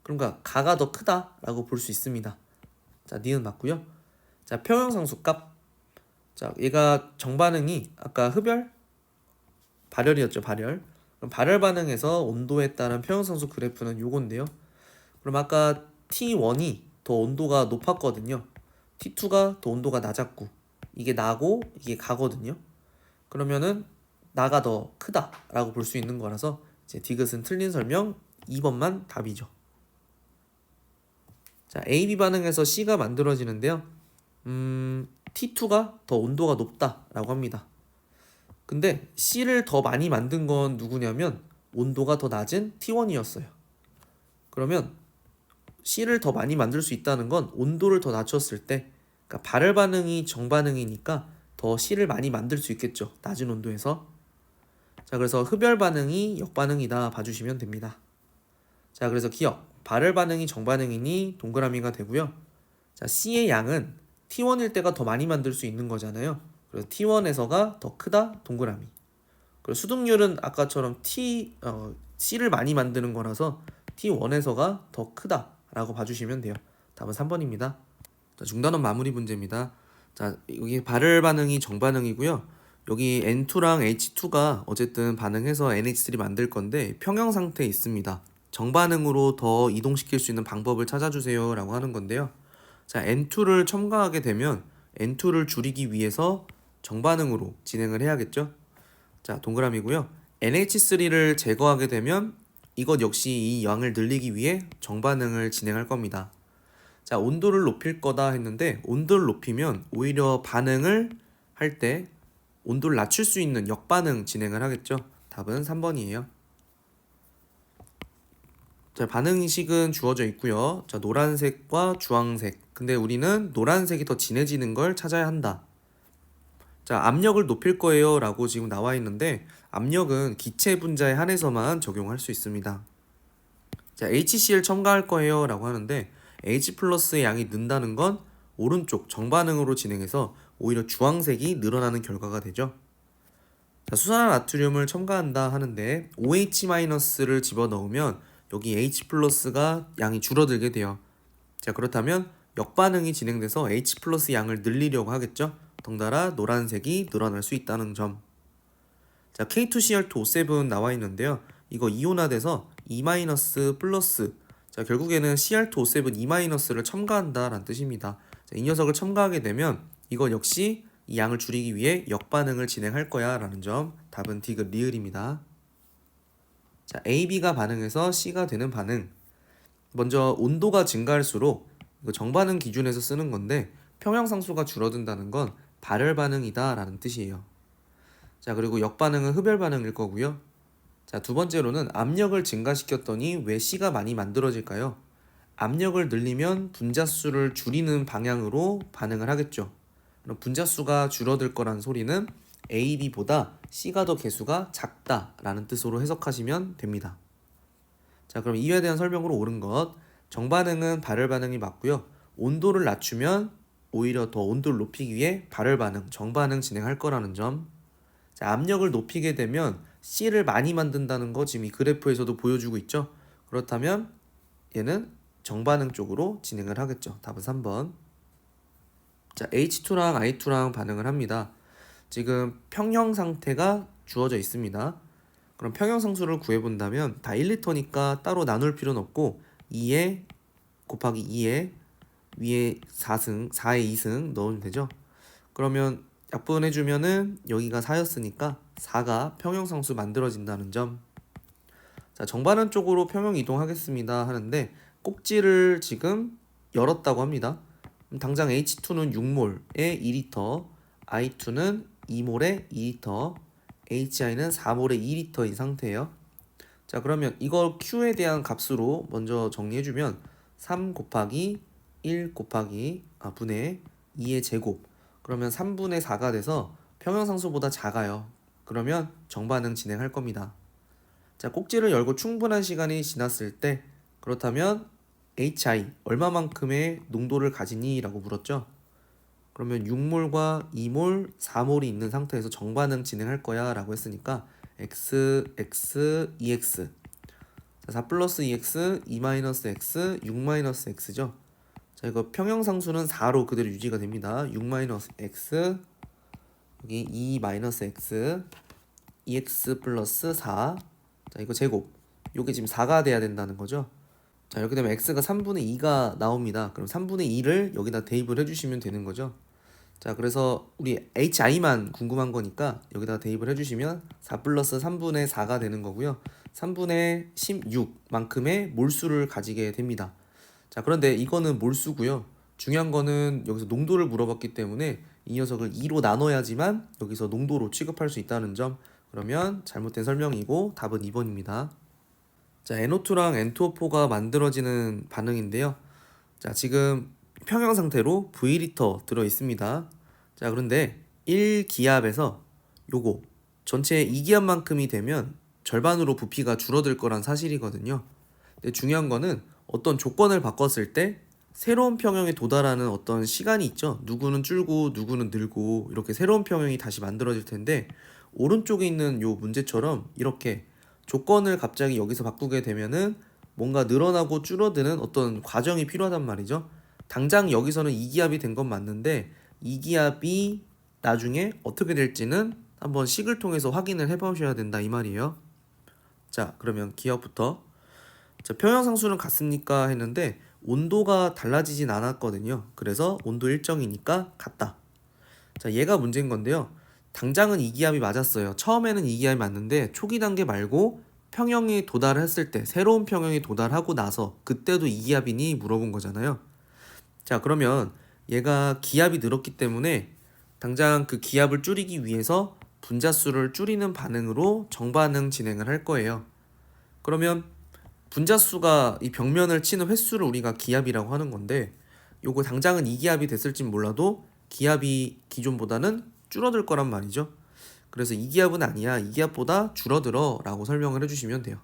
그러니까 가가 더 크다라고 볼 수 있습니다. 자, 니은 맞고요. 자, 평형상수 값. 자, 얘가 정반응이 아까 흡열, 발열이었죠, 발열. 그럼 발열 반응에서 온도에 따른 평형상수 그래프는 요건데요. 그럼 아까 T1이 더 온도가 높았거든요. T2가 더 온도가 낮았고, 이게 나고 이게 가거든요. 그러면은 나가 더 크다라고 볼 수 있는 거라서 이제 디귿은 틀린 설명 2번만 답이죠. 자, AB 반응에서 C가 만들어지는데요. T2가 더 온도가 높다라고 합니다. 근데 C를 더 많이 만든 건 누구냐면 온도가 더 낮은 T1이었어요. 그러면 C를 더 많이 만들 수 있다는 건 온도를 더 낮췄을 때, 그러니까 발열 반응이 정반응이니까 더 C를 많이 만들 수 있겠죠. 낮은 온도에서. 자, 그래서 흡열 반응이 역반응이다 봐주시면 됩니다. 자, 그래서 기억. 발열 반응이 정반응이니 동그라미가 되고요. 자, C의 양은 T1일 때가 더 많이 만들 수 있는 거잖아요. 그래서 T1에서가 더 크다 동그라미. 그리고 수득률은 아까처럼 C를 많이 만드는 거라서 T1에서가 더 크다라고 봐주시면 돼요. 답은 3번입니다. 자, 중단원 마무리 문제입니다. 자, 여기 발열 반응이 정반응이고요. 여기 N2랑 H2가 어쨌든 반응해서 NH3 만들 건데 평형 상태에 있습니다. 정반응으로 더 이동시킬 수 있는 방법을 찾아주세요 라고 하는 건데요. 자, N2를 첨가하게 되면 N2를 줄이기 위해서 정반응으로 진행을 해야겠죠. 자, 동그라미고요. NH3를 제거하게 되면 이것 역시 이 양을 늘리기 위해 정반응을 진행할 겁니다. 자, 온도를 높일 거다 했는데 온도를 높이면 오히려 반응을 할 때 온도를 낮출 수 있는 역반응 진행을 하겠죠. 답은 3번이에요. 자, 반응식은 주어져 있고요. 자, 노란색과 주황색. 근데 우리는 노란색이 더 진해지는 걸 찾아야 한다. 자, 압력을 높일 거예요 라고 지금 나와 있는데 압력은 기체 분자에 한해서만 적용할 수 있습니다. 자, HCl 첨가할 거예요 라고 하는데 H 플러스의 양이 는다는 건 오른쪽 정반응으로 진행해서 오히려 주황색이 늘어나는 결과가 되죠. 자, 수산화 나트륨을 첨가한다 하는데 OH-를 집어넣으면 여기 H 플러스가 양이 줄어들게 돼요. 자, 그렇다면 역반응이 진행돼서 H 플러스 양을 늘리려고 하겠죠. 덩달아 노란색이 늘어날 수 있다는 점. 자, K2Cr2O7 나와 있는데요. 이거 이온화돼서 E- 플러스. 자, 결국에는 Cr2O7 E-를 첨가한다 라는 뜻입니다. 자, 이 녀석을 첨가하게 되면 이거 역시 이 양을 줄이기 위해 역반응을 진행할 거야 라는 점. 답은 디귿 리을입니다. 자, AB가 반응해서 C가 되는 반응. 먼저 온도가 증가할수록 이거 정반응 기준에서 쓰는 건데 평형상수가 줄어든다는 건 발열 반응이다 라는 뜻이에요. 자, 그리고 역반응은 흡열 반응일 거고요. 자, 두 번째로는 압력을 증가시켰더니 왜 C가 많이 만들어질까요? 압력을 늘리면 분자수를 줄이는 방향으로 반응을 하겠죠. 그럼 분자수가 줄어들 거란 소리는 AB보다 C가 더 개수가 작다라는 뜻으로 해석하시면 됩니다. 자, 그럼 이에 대한 설명으로 옳은 것. 정반응은 발열 반응이 맞고요. 온도를 낮추면 오히려 더 온도를 높이기 위해 발열 반응, 정반응 진행할 거라는 점. 자, 압력을 높이게 되면 C를 많이 만든다는 거 지금 이 그래프에서도 보여주고 있죠. 그렇다면 얘는 정반응 쪽으로 진행을 하겠죠. 답은 3번. 자, H2랑 I2랑 반응을 합니다. 지금 평형 상태가 주어져 있습니다. 그럼 평형상수를 구해본다면 다 1리터니까 따로 나눌 필요는 없고 2에 곱하기 2에 위에 4승, 4에 2승 넣으면 되죠. 그러면 약분해주면은 여기가 4였으니까 4가 평형상수 만들어진다는 점. 자, 정반응 쪽으로 평형 이동하겠습니다 하는데 꼭지를 지금 열었다고 합니다. 그럼 당장 H2는 6몰에 2리터, I2는 2몰에 2리터, HI는 4몰에 2리터인 상태예요. 자, 그러면 이걸 Q에 대한 값으로 먼저 정리해주면 3 곱하기 1 곱하기 분의 2의 제곱. 그러면 3분의 4가 돼서 평형상수보다 작아요. 그러면 정반응 진행할 겁니다. 자, 꼭지를 열고 충분한 시간이 지났을 때 그렇다면 HI 얼마만큼의 농도를 가지니? 라고 물었죠. 그러면 6몰과 2몰, 4몰이 있는 상태에서 정반응 진행할 거야 라고 했으니까 x, x, 2x. 자, 4 플러스 2x, 2 마이너스 x, 6 마이너스 x죠. 자, 이거 평형상수는 4로 그대로 유지가 됩니다. 6 마이너스 x, 여기 2 마이너스 x, 2x 플러스 4. 자, 이거 제곱. 요게 지금 4가 돼야 된다는 거죠. 자, 이렇게 되면 x가 3분의 2가 나옵니다. 그럼 3분의 2를 여기다 대입을 해주시면 되는 거죠. 자, 그래서 우리 HI만 궁금한 거니까 여기다 대입을 해주시면 4 플러스 3분의 4가 되는 거고요. 3분의 16만큼의 몰수를 가지게 됩니다. 자, 그런데 이거는 몰수고요. 중요한 거는 여기서 농도를 물어봤기 때문에 이 녀석을 2로 나눠야지만 여기서 농도로 취급할 수 있다는 점. 그러면 잘못된 설명이고 답은 2번입니다. 자, NO2랑 N2O4가 만들어지는 반응인데요. 자, 지금 평형 상태로 V리터 들어 있습니다. 자, 그런데 1기압에서 요거 전체 2기압만큼이 되면 절반으로 부피가 줄어들 거란 사실이거든요. 근데 중요한 거는 어떤 조건을 바꿨을 때 새로운 평형에 도달하는 어떤 시간이 있죠. 누구는 줄고 누구는 늘고 이렇게 새로운 평형이 다시 만들어질 텐데 오른쪽에 있는 요 문제처럼 이렇게 조건을 갑자기 여기서 바꾸게 되면은 뭔가 늘어나고 줄어드는 어떤 과정이 필요하단 말이죠. 당장 여기서는 이기압이 된 건 맞는데 이기압이 나중에 어떻게 될지는 한번 식을 통해서 확인을 해보셔야 된다 이 말이에요. 자, 그러면 기압부터. 자, 평형상수는 같습니까 했는데 온도가 달라지진 않았거든요. 그래서 온도 일정이니까 같다. 자, 얘가 문제인 건데요. 당장은 이기압이 맞았어요. 처음에는 이기압이 맞는데 초기 단계 말고 평형에 도달을 했을 때, 새로운 평형에 도달하고 나서 그때도 이기압이니 물어본 거잖아요. 자, 그러면 얘가 기압이 늘었기 때문에 당장 그 기압을 줄이기 위해서 분자수를 줄이는 반응으로 정반응 진행을 할 거예요. 그러면 분자수가 이 벽면을 치는 횟수를 우리가 기압이라고 하는 건데 요거 당장은 이기압이 됐을진 몰라도 기압이 기존보다는 줄어들 거란 말이죠. 그래서 이기압은 아니야, 이기압보다 줄어들어 라고 설명을 해주시면 돼요.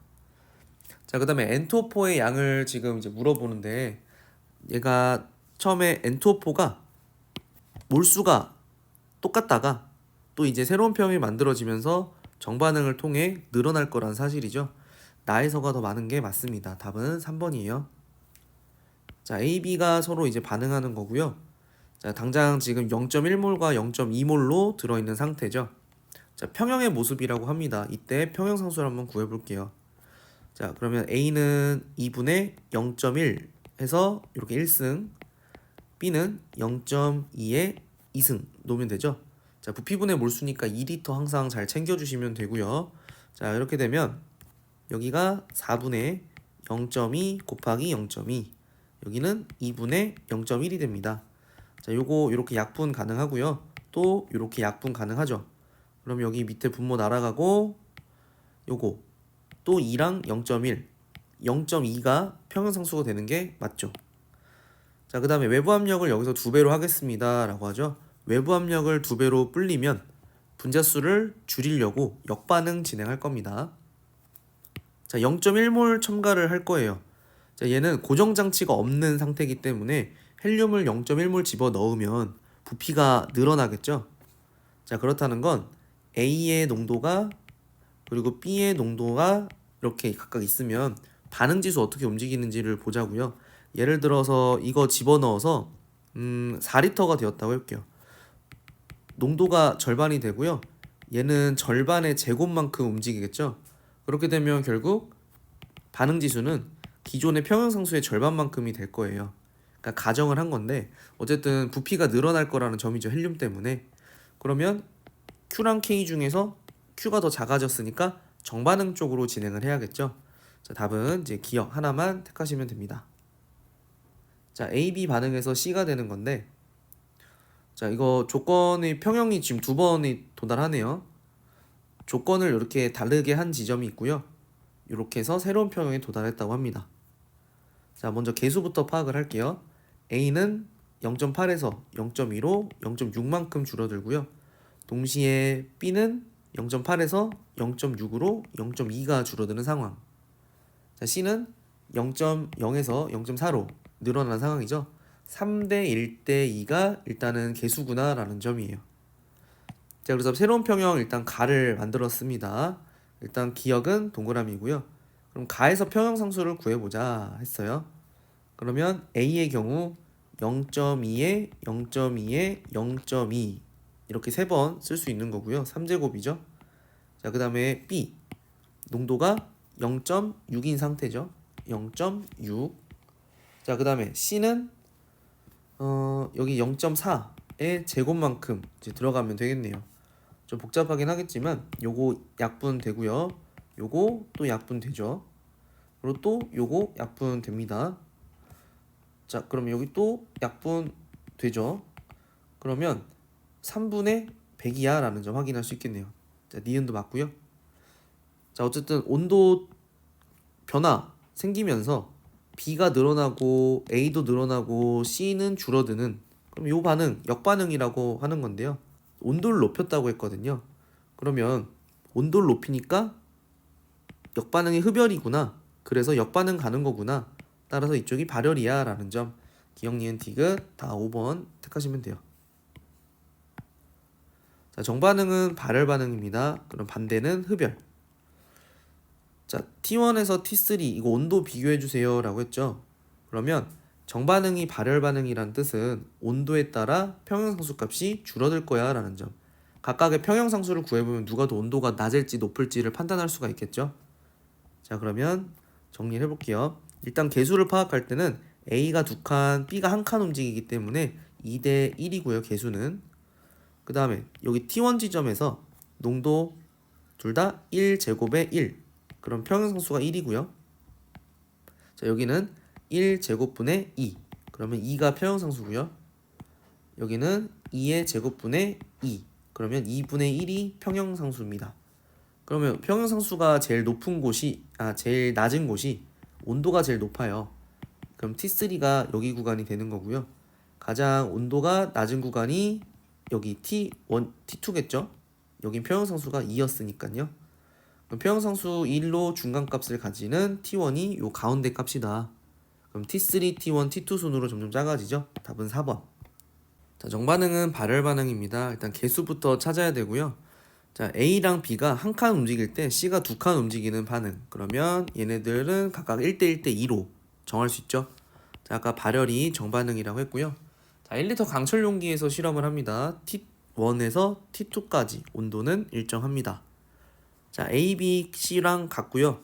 자, 그 다음에 N2O4의 양을 지금 이제 물어보는데 얘가 처음에 N2O4가 몰수가 똑같다가 또 이제 새로운 평이 만들어지면서 정반응을 통해 늘어날 거란 사실이죠. 나에서가 더 많은 게 맞습니다. 답은 3번이에요. 자, A, B가 서로 이제 반응하는 거고요. 자, 당장 지금 0.1몰과 0.2몰로 들어있는 상태죠. 자, 평형의 모습이라고 합니다. 이때 평형상수를 한번 구해볼게요. 자, 그러면 A는 2분의 0.1 해서 이렇게 1승, B는 0.2에 2승 놓으면 되죠. 자, 부피분의 몰수니까 2리터 항상 잘 챙겨주시면 되고요. 자, 이렇게 되면 여기가 4분의 0.2 곱하기 0.2, 여기는 2분의 0.1이 됩니다. 자, 요거 이렇게 약분 가능하고요. 또 이렇게 약분 가능하죠. 그럼 여기 밑에 분모 날아가고 요거 또 2랑 0.1, 0.2가 평형상수가 되는 게 맞죠. 자, 그 다음에 외부 압력을 여기서 2배로 하겠습니다 라고 하죠. 외부 압력을 2배로 불리면 분자수를 줄이려고 역반응 진행할 겁니다. 자, 0.1몰 첨가를 할 거예요. 자, 얘는 고정장치가 없는 상태이기 때문에 헬륨을 0.1몰 집어 넣으면 부피가 늘어나겠죠. 자, 그렇다는 건 A의 농도가 그리고 B의 농도가 이렇게 각각 있으면 반응지수 어떻게 움직이는지를 보자고요. 예를 들어서 이거 집어넣어서 4리터가 되었다고 할게요. 농도가 절반이 되고요. 얘는 절반의 제곱만큼 움직이겠죠. 그렇게 되면 결국 반응지수는 기존의 평형상수의 절반만큼이 될 거예요. 그러니까 가정을 한 건데 어쨌든 부피가 늘어날 거라는 점이죠. 헬륨 때문에. 그러면 Q랑 K 중에서 Q가 더 작아졌으니까 정반응 쪽으로 진행을 해야겠죠. 자, 답은 이제 기억 하나만 택하시면 됩니다. 자, A, B 반응에서 C가 되는 건데 자, 이거 조건의 평형이 지금 2번이 도달하네요. 조건을 이렇게 다르게 한 지점이 있고요. 이렇게 해서 새로운 평형에 도달했다고 합니다. 자, 먼저 개수부터 파악을 할게요. A는 0.8에서 0.2로 0.6만큼 줄어들고요. 동시에 B는 0.8에서 0.6으로 0.2가 줄어드는 상황. 자, C는 0.0에서 0.4로 늘어나는 상황이죠. 3대 1대 2가 일단은 개수구나 라는 점이에요. 자, 그래서 새로운 평형 일단 가를 만들었습니다. 일단 기억은 동그라미고요. 그럼 가에서 평형상수를 구해보자 했어요. 그러면 A의 경우 0.2에 0.2에 0.2 이렇게 3번 쓸 수 있는 거고요. 3제곱이죠. 자, 그 다음에 B 농도가 0.6인 상태죠. 0.6. 자, 그 다음에 C는 여기 0.4의 제곱만큼 이제 들어가면 되겠네요. 좀 복잡하긴 하겠지만 요거 약분 되고요. 요거 또 약분 되죠. 그리고 또 요거 약분 됩니다. 자, 그럼 여기 또 약분 되죠. 그러면 3분의 100이야 라는 점 확인할 수 있겠네요. 자, 니은도 맞고요. 자, 어쨌든 온도 변화 생기면서 B가 늘어나고 A도 늘어나고 C는 줄어드는, 그럼 이 반응 역반응이라고 하는 건데요. 온도를 높였다고 했거든요. 그러면 온도를 높이니까 역반응이 흡열이구나. 그래서 역반응 가는 거구나. 따라서 이쪽이 발열이야 라는 점. 기억, 니은, 디귿 다 5번 택하시면 돼요. 자, 정반응은 발열 반응입니다. 그럼 반대는 흡열. 자, T1에서 T3 이거 온도 비교해 주세요 라고 했죠. 그러면 정반응이 발열 반응이란 뜻은 온도에 따라 평형상수 값이 줄어들 거야 라는 점. 각각의 평형상수를 구해보면 누가 더 온도가 낮을지 높을지를 판단할 수가 있겠죠. 자, 그러면 정리를 해볼게요. 일단 개수를 파악할 때는 A가 2칸, B가 1칸 움직이기 때문에 2대 1이고요. 개수는. 그 다음에 여기 T1 지점에서 농도 둘 다 1제곱에 1. 그럼 평형상수가 1이고요. 자, 여기는 1제곱분의 2. 그러면 2가 평형상수고요. 여기는 2의 제곱분의 2. 그러면 2분의 1이 평형상수입니다. 그러면 평형상수가 제일 제일 낮은 곳이 온도가 제일 높아요. 그럼 T3가 여기 구간이 되는 거고요. 가장 온도가 낮은 구간이 여기 T1, T2겠죠? 여긴 평형상수가 2였으니까요. 그럼 평형상수 1로 중간값을 가지는 T1이 요 가운데 값이다. 그럼 T3, T1, T2 순으로 점점 작아지죠? 답은 4번. 자, 정반응은 발열 반응입니다. 일단 개수부터 찾아야 되고요. 자, A랑 B가 한 칸 움직일 때 C가 2칸 움직이는 반응. 그러면 얘네들은 각각 1대 1대 2로 정할 수 있죠. 자, 아까 발열이 정반응이라고 했고요. 자, 1리터 강철 용기에서 실험을 합니다. T1에서 T2까지 온도는 일정합니다. 자, A, B, C랑 같고요.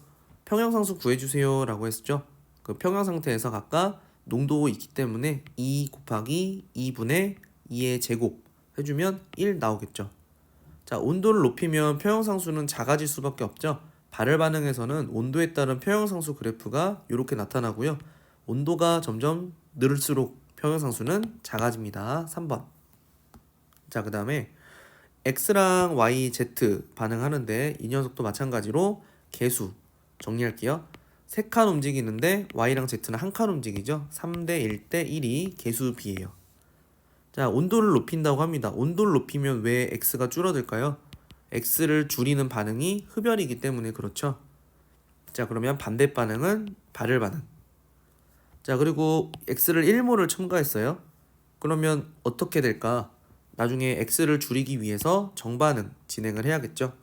평형상수 구해주세요 라고 했죠. 그 평형 상태에서 각각 농도 있기 때문에 2 곱하기 2분의 2의 제곱 해주면 1 나오겠죠. 자, 온도를 높이면 평형상수는 작아질 수밖에 없죠. 발열 반응에서는 온도에 따른 평형상수 그래프가 이렇게 나타나고요. 온도가 점점 늘수록 평형상수는 작아집니다. 3번. 자, 그 다음에 X랑 Y, Z 반응하는데 이 녀석도 마찬가지로 개수 정리할게요. 3칸 움직이는데 Y랑 Z는 1칸 움직이죠. 3대 1대 1이 개수 B예요. 자, 온도를 높인다고 합니다. 온도를 높이면 왜 X가 줄어들까요? X를 줄이는 반응이 흡열이기 때문에 그렇죠. 자, 그러면 반대 반응은 발열 반응. 자, 그리고 X를 1몰을 첨가했어요. 그러면 어떻게 될까? 나중에 X를 줄이기 위해서 정반응 진행을 해야겠죠.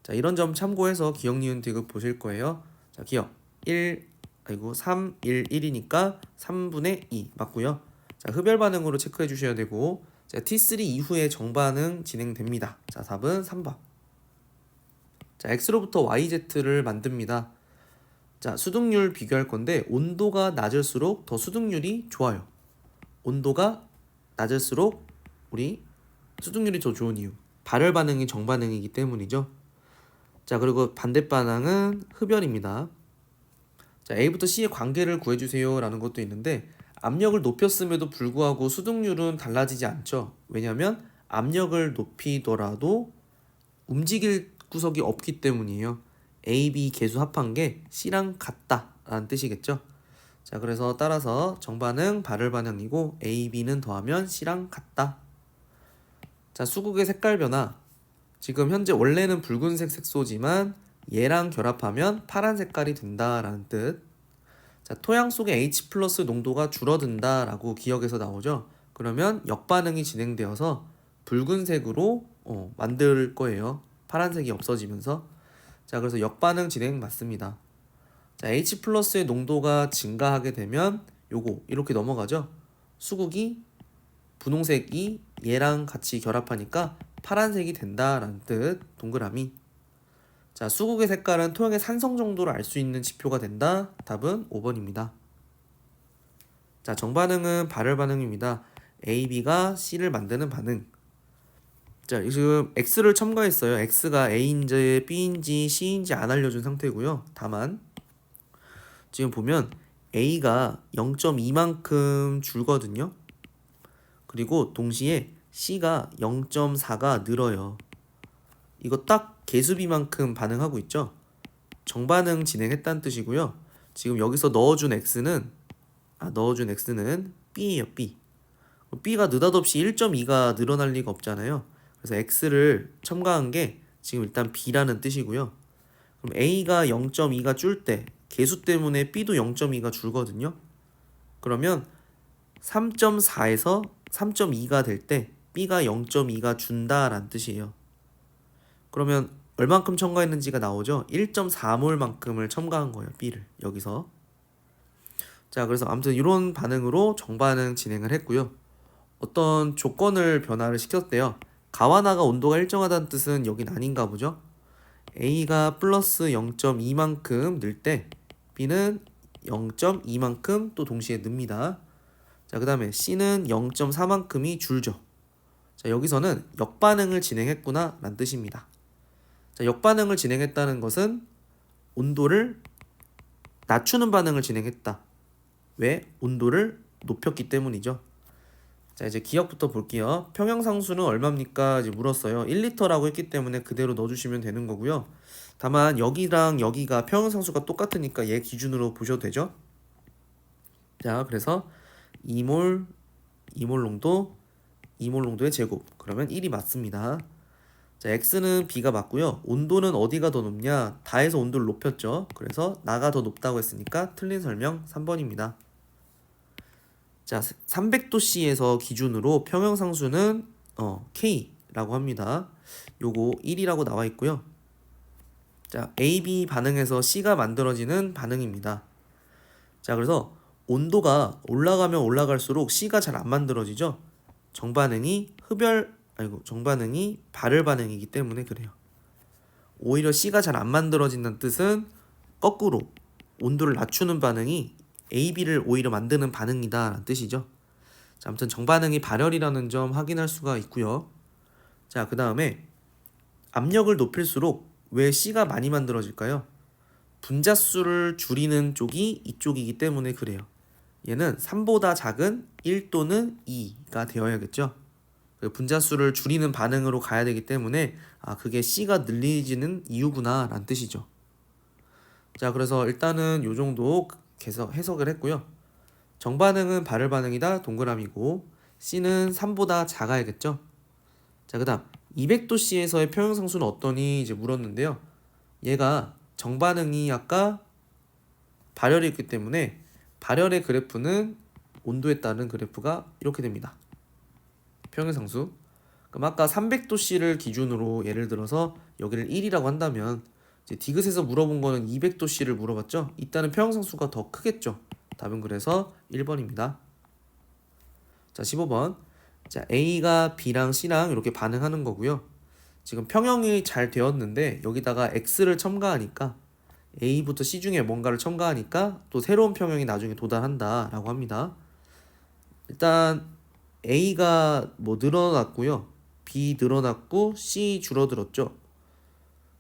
자, 이런 점 참고해서 기억, 니은, 디귿 보실 거예요. 자, 기억 3, 1, 1이니까 3분의 2 맞고요. 자, 흡열 반응으로 체크해 주셔야 되고, 자, T3 이후에 정반응 진행됩니다. 자, 답은 3번. 자, X로부터 YZ를 만듭니다. 자, 수득률 비교할 건데 온도가 낮을수록 더 수득률이 좋아요. 온도가 낮을수록 우리 수득률이 더 좋은 이유, 발열 반응이 정반응이기 때문이죠. 자, 그리고 반대 반응은 흡열입니다. 자, A부터 C의 관계를 구해주세요 라는 것도 있는데 압력을 높였음에도 불구하고 수득률은 달라지지 않죠. 왜냐하면 압력을 높이더라도 움직일 구석이 없기 때문이에요. A, B 개수 합한 게 C랑 같다 라는 뜻이겠죠. 자, 그래서 따라서 정반응 발열 반응이고 A, B는 더하면 C랑 같다. 자, 수국의 색깔 변화. 지금 현재 원래는 붉은색 색소지만 얘랑 결합하면 파란 색깔이 된다라는 뜻. 자, 토양 속의 H+ 농도가 줄어든다라고 기억에서 나오죠. 그러면 역반응이 진행되어서 붉은색으로 만들 거예요. 파란색이 없어지면서. 자, 그래서 역반응 진행 맞습니다. 자, H+의 농도가 증가하게 되면 요거 이렇게 넘어가죠. 수국이 분홍색이 얘랑 같이 결합하니까 파란색이 된다라는 뜻. 동그라미. 자, 수국의 색깔은 토양의 산성 정도를 알 수 있는 지표가 된다. 답은 5번입니다. 자, 정반응은 발열 반응입니다. A, B가 C를 만드는 반응. 자, 지금 X를 첨가했어요. X가 A인지 B인지 C인지 안 알려준 상태고요. 다만 지금 보면 A가 0.2만큼 줄거든요. 그리고 동시에 C가 0.4가 늘어요. 이거 딱 개수비만큼 반응하고 있죠. 정반응 진행했다는 뜻이고요. 지금 여기서 넣어준 X는 B예요. B. B가 느닷없이 1.2가 늘어날 리가 없잖아요. 그래서 X를 첨가한 게 지금 일단 B라는 뜻이고요. 그럼 A가 0.2가 줄 때 개수 때문에 B도 0.2가 줄거든요. 그러면 3.4에서 3.2가 될 때 B가 0.2가 준다라는 뜻이에요. 그러면 얼만큼 첨가했는지가 나오죠. 1.4몰만큼을 첨가한 거예요. B를 여기서. 자, 그래서 아무튼 이런 반응으로 정반응 진행을 했고요. 어떤 조건을 변화를 시켰대요. 가와나가 온도가 일정하다는 뜻은 여긴 아닌가 보죠. A가 플러스 0.2만큼 늘 때 B는 0.2만큼 또 동시에 늡니다. 자, 그 다음에 C는 0.4만큼이 줄죠. 자, 여기서는 역반응을 진행했구나 라는 뜻입니다. 자, 역반응을 진행했다는 것은 온도를 낮추는 반응을 진행했다. 왜? 온도를 높였기 때문이죠. 자, 이제 기억부터 볼게요. 평형상수는 얼마입니까? 이제 물었어요. 1리터라고 했기 때문에 그대로 넣어주시면 되는 거고요. 다만 여기랑 여기가 평형상수가 똑같으니까 얘 기준으로 보셔도 되죠. 자, 그래서 2몰, 2몰 농도, 2몰 농도의 제곱. 그러면 1이 맞습니다. 자, X는 B가 맞고요. 온도는 어디가 더 높냐? 다해서 온도를 높였죠. 그래서 나가 더 높다고 했으니까 틀린 설명 3번입니다. 자, 300도씨에서 기준으로 평형상수는 K라고 합니다. 요거 1이라고 나와 있고요. 자, AB 반응에서 C가 만들어지는 반응입니다. 자, 그래서 온도가 올라가면 올라갈수록 C가 잘 안 만들어지죠. 정반응이 발열 반응이기 때문에 그래요. 오히려 C가 잘 안 만들어진다는 뜻은 거꾸로 온도를 낮추는 반응이 AB를 오히려 만드는 반응이다 라는 뜻이죠. 자, 아무튼 정반응이 발열이라는 점 확인할 수가 있고요. 자, 그 다음에 압력을 높일수록 왜 C가 많이 만들어질까요? 분자수를 줄이는 쪽이 이쪽이기 때문에 그래요. 얘는 3보다 작은 1 또는 2가 되어야겠죠. 분자수를 줄이는 반응으로 가야 되기 때문에 그게 C가 늘리지는 이유구나 라는 뜻이죠. 자, 그래서 일단은 요 정도 해석을 했고요. 정반응은 발열 반응이다 동그라미고 C는 3보다 작아야겠죠. 자, 그 다음 200도씨에서의 평형상수는 어떠니 이제 물었는데요. 얘가 정반응이 아까 발열이었기 때문에 발열의 그래프는 온도에 따른 그래프가 이렇게 됩니다. 평형상수. 그럼 아까 300도씨를 기준으로 예를 들어서 여기를 1이라고 한다면 이제 디귿에서 물어본 거는 200도씨를 물어봤죠. 이따는 평형상수가 더 크겠죠. 답은 그래서 1번입니다. 자, 15번. 자, A가 B랑 C랑 이렇게 반응하는 거고요. 지금 평형이 잘 되었는데 여기다가 X를 첨가하니까 A부터 C 중에 뭔가를 첨가하니까 또 새로운 평형이 나중에 도달한다 라고 합니다. 일단 A가 늘어났고요. B 늘어났고 C 줄어들었죠.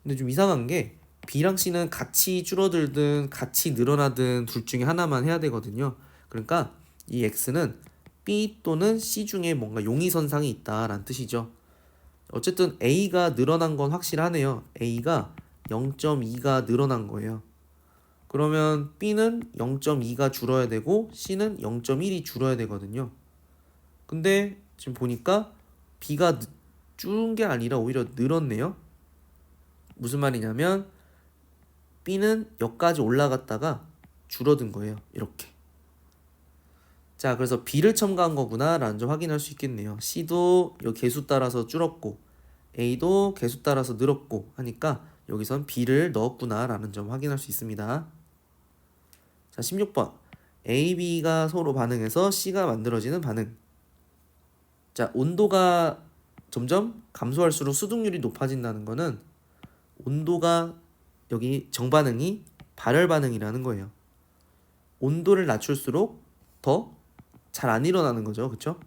근데 좀 이상한 게 B랑 C는 같이 줄어들든 같이 늘어나든 둘 중에 하나만 해야 되거든요. 그러니까 이 X는 B 또는 C 중에 뭔가 용의선상이 있다라는 뜻이죠. 어쨌든 A가 늘어난 건 확실하네요. A가 0.2가 늘어난 거예요. 그러면 B는 0.2가 줄어야 되고 C는 0.1이 줄어야 되거든요. 근데 지금 보니까 B가 줄은 게 아니라 오히려 늘었네요. 무슨 말이냐면 B는 여기까지 올라갔다가 줄어든 거예요. 이렇게. 자, 그래서 B를 첨가한 거구나 라는 점 확인할 수 있겠네요. C도 이 개수 따라서 줄었고 A도 개수 따라서 늘었고 하니까 여기선 B를 넣었구나 라는 점 확인할 수 있습니다. 자, 16번. A, B가 서로 반응해서 C가 만들어지는 반응. 자, 온도가 점점 감소할수록 수동률이 높아진다는 거는 온도가 여기 정반응이 발열 반응이라는 거예요. 온도를 낮출수록 더 잘 안 일어나는 거죠. 그쵸?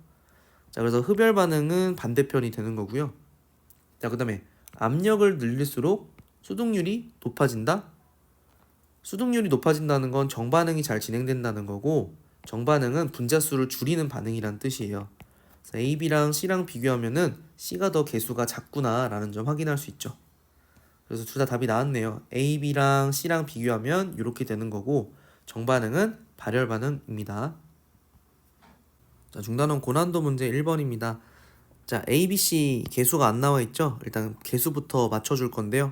자, 그래서 흡열 반응은 반대편이 되는 거고요. 자, 그 다음에 압력을 늘릴수록 수동률이 높아진다? 수동률이 높아진다는 건 정반응이 잘 진행된다는 거고 정반응은 분자수를 줄이는 반응이란 뜻이에요. 그래서 A, B랑 C랑 비교하면은 C가 더 개수가 작구나 라는 점 확인할 수 있죠. 그래서 둘 다 답이 나왔네요. A, B랑 C랑 비교하면 이렇게 되는 거고 정반응은 발열 반응입니다. 자, 중단원 고난도 문제 1번입니다. 자, A, B, C 개수가 안 나와 있죠? 일단 개수부터 맞춰줄 건데요.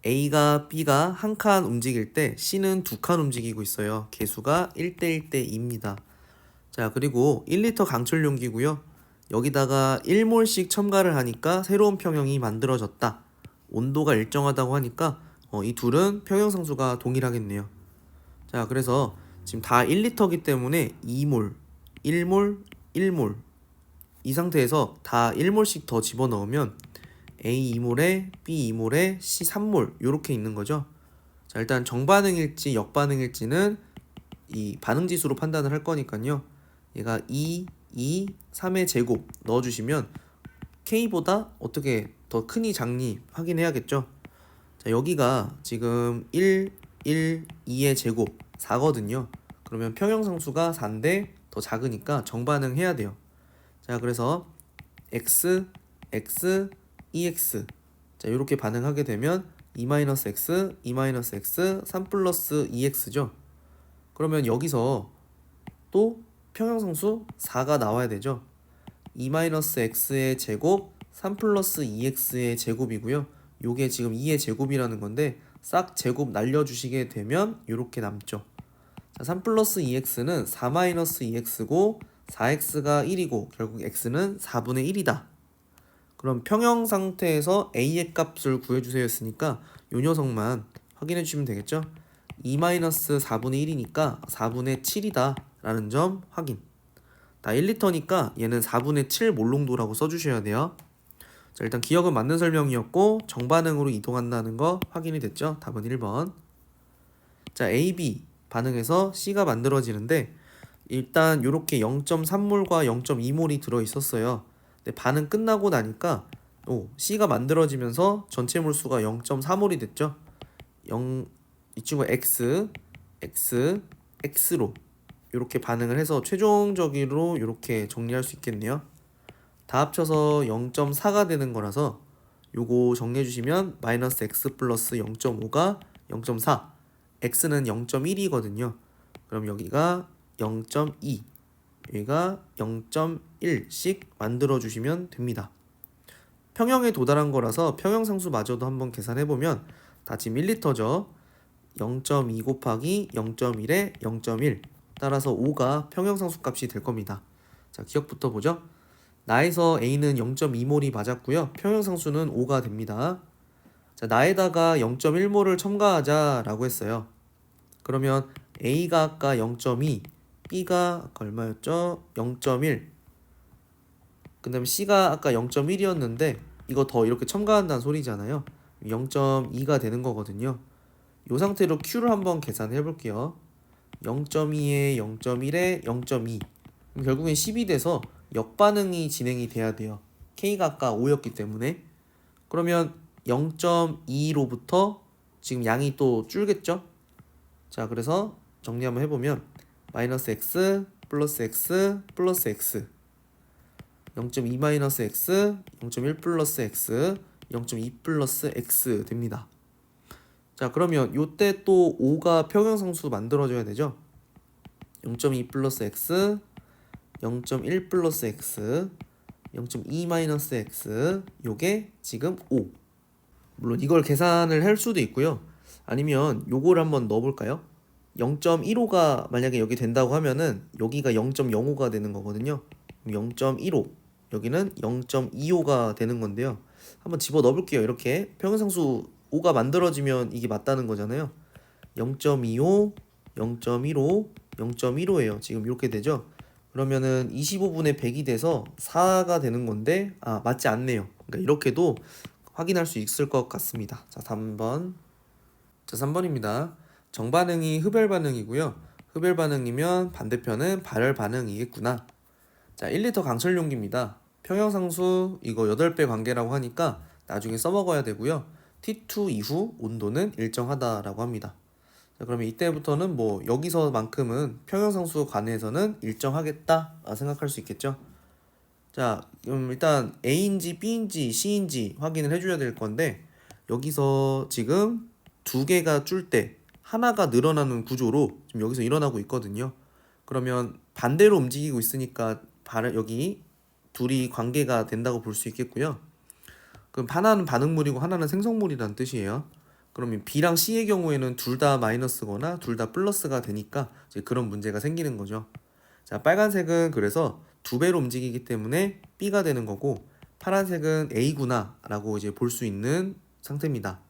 A가 B가 한 칸 움직일 때 C는 두 칸 움직이고 있어요. 개수가 1대 1대 2입니다. 자, 그리고 1리터 강철 용기고요. 여기다가 1몰씩 첨가를 하니까 새로운 평형이 만들어졌다. 온도가 일정하다고 하니까 이 둘은 평형상수가 동일하겠네요. 자, 그래서 지금 다 1리터기 때문에 2몰, 1몰, 1몰 이 상태에서 다 1몰씩 더 집어넣으면 A 2몰에 B 2몰에 C 3몰 이렇게 있는 거죠. 자, 일단 정반응일지 역반응일지는 이 반응지수로 판단을 할 거니까요. 얘가 2, 3의 제곱 넣어주시면 K보다 어떻게 더 크니 작니 확인해야겠죠. 자, 여기가 지금 1, 2의 제곱 4거든요. 그러면 평형상수가 4인데 더 작으니까 정반응해야 돼요. 자, 그래서 x, x, EX 자, 이렇게 반응하게 되면 2-x, 2-x, 3 플러스 2x죠. 그러면 여기서 또 평형상수 4가 나와야 되죠. 2-x의 제곱 3 플러스 2x의 제곱이고요. 요게 지금 2의 제곱이라는 건데 싹 제곱 날려주시게 되면 이렇게 남죠. 자, 3 플러스 2x는 4-2x고 4x가 1이고 결국 x는 4분의 1이다. 그럼 평형 상태에서 a의 값을 구해주세요 했으니까 요 녀석만 확인해 주시면 되겠죠. 2-4분의 1이니까 4분의 7이다 라는 점 확인. 다 1리터니까 얘는 4분의 7 몰농도라고 써주셔야 돼요. 자, 일단 기억은 맞는 설명이었고 정반응으로 이동한다는 거 확인이 됐죠. 답은 1번. 자, AB 반응해서 C가 만들어지는데 일단 이렇게 0.3몰과 0.2몰이 들어있었어요. 근데 반응 끝나고 나니까 C가 만들어지면서 전체 몰수가 0.4몰이 됐죠. 이 친구 X, X, X로 이렇게 반응을 해서 최종적으로 이렇게 정리할 수 있겠네요. 다 합쳐서 0.4가 되는 거라서 요거 정리해 주시면 마이너스 x 플러스 0.5가 0.4 x는 0.1이거든요. 그럼 여기가 0.2 여기가 0.1씩 만들어 주시면 됩니다. 평형에 도달한 거라서 평형상수마저도 한번 계산해보면 다 지금 1리터죠. 0.2 곱하기 0.1에 0.1 따라서 5가 평형상수 값이 될 겁니다. 자, 기억부터 보죠. 나에서 A는 0.2몰이 맞았고요. 평형상수는 5가 됩니다. 자, 나에다가 0.1몰을 첨가하자라고 했어요. 그러면 A가 아까 0.2, B가 아까 얼마였죠? 0.1. 그 다음에 C가 아까 0.1이었는데 이거 더 이렇게 첨가한다는 소리잖아요. 0.2가 되는 거거든요. 이 상태로 Q를 한번 계산해 볼게요. 0.2에 0.1에 0.2 결국엔 10이 돼서 역반응이 진행이 돼야 돼요. K가 아까 5였기 때문에. 그러면 0.2로부터 지금 양이 또 줄겠죠? 자, 그래서 정리 한번 해보면 마이너스 x 플러스 x 플러스 x 0.2 마이너스 x 0.1 플러스 x 0.2 플러스 x 됩니다. 자, 그러면 요때 또 5가 평형상수 만들어져야 되죠. 0.2 플러스 x 0.1 플러스 x 0.2 마이너스 x 요게 지금 5. 물론 이걸 계산을 할 수도 있고요. 아니면 요걸 한번 넣어볼까요? 0.15가 만약에 여기 된다고 하면은 여기가 0.05가 되는 거거든요. 0.15 여기는 0.25가 되는 건데요. 한번 집어 넣어볼게요. 이렇게 평형상수 5가 만들어지면 이게 맞다는 거잖아요. 0.25 0.15 0.15예요. 지금 이렇게 되죠. 그러면은 25분의 100이 돼서 4가 되는 건데 맞지 않네요. 그러니까 이렇게도 확인할 수 있을 것 같습니다. 자, 3번. 자, 3번입니다. 정반응이 흡열 반응이고요. 흡열 반응이면 반대편은 발열 반응이겠구나. 자, 1리터 강철 용기입니다. 평형상수 이거 8배 관계라고 하니까 나중에 써먹어야 되고요. T2 이후 온도는 일정하다라고 합니다. 자, 그러면 이때부터는 뭐 여기서만큼은 평형상수 관해서는 일정하겠다 생각할 수 있겠죠. 자, 그럼 일단 A인지 B인지 C인지 확인을 해줘야 될 건데 여기서 지금 두 개가 줄 때 하나가 늘어나는 구조로 지금 여기서 일어나고 있거든요. 그러면 반대로 움직이고 있으니까 여기 둘이 관계가 된다고 볼 수 있겠고요. 그럼 하나는 반응물이고 하나는 생성물이라는 뜻이에요. 그러면 B랑 C의 경우에는 둘 다 마이너스거나 둘 다 플러스가 되니까 이제 그런 문제가 생기는 거죠. 자, 빨간색은 그래서 두 배로 움직이기 때문에 B가 되는 거고 파란색은 A구나 라고 이제 볼 수 있는 상태입니다.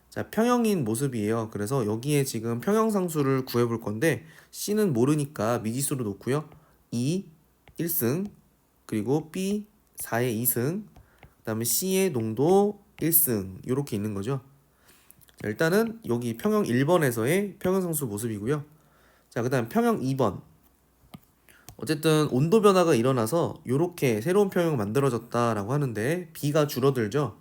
자, 평형인 모습이에요. 그래서 여기에 지금 평형상수를 구해볼 건데 C는 모르니까 미지수로 놓고요. 2, 1승, 그리고 B, 4의 2승, 그 다음에 C의 농도 1승 이렇게 있는 거죠. 자, 일단은 여기 평형 1번에서의 평형상수 모습이고요. 자, 그 다음 평형 2번. 어쨌든 온도 변화가 일어나서 이렇게 새로운 평형이 만들어졌다라고 하는데 B가 줄어들죠.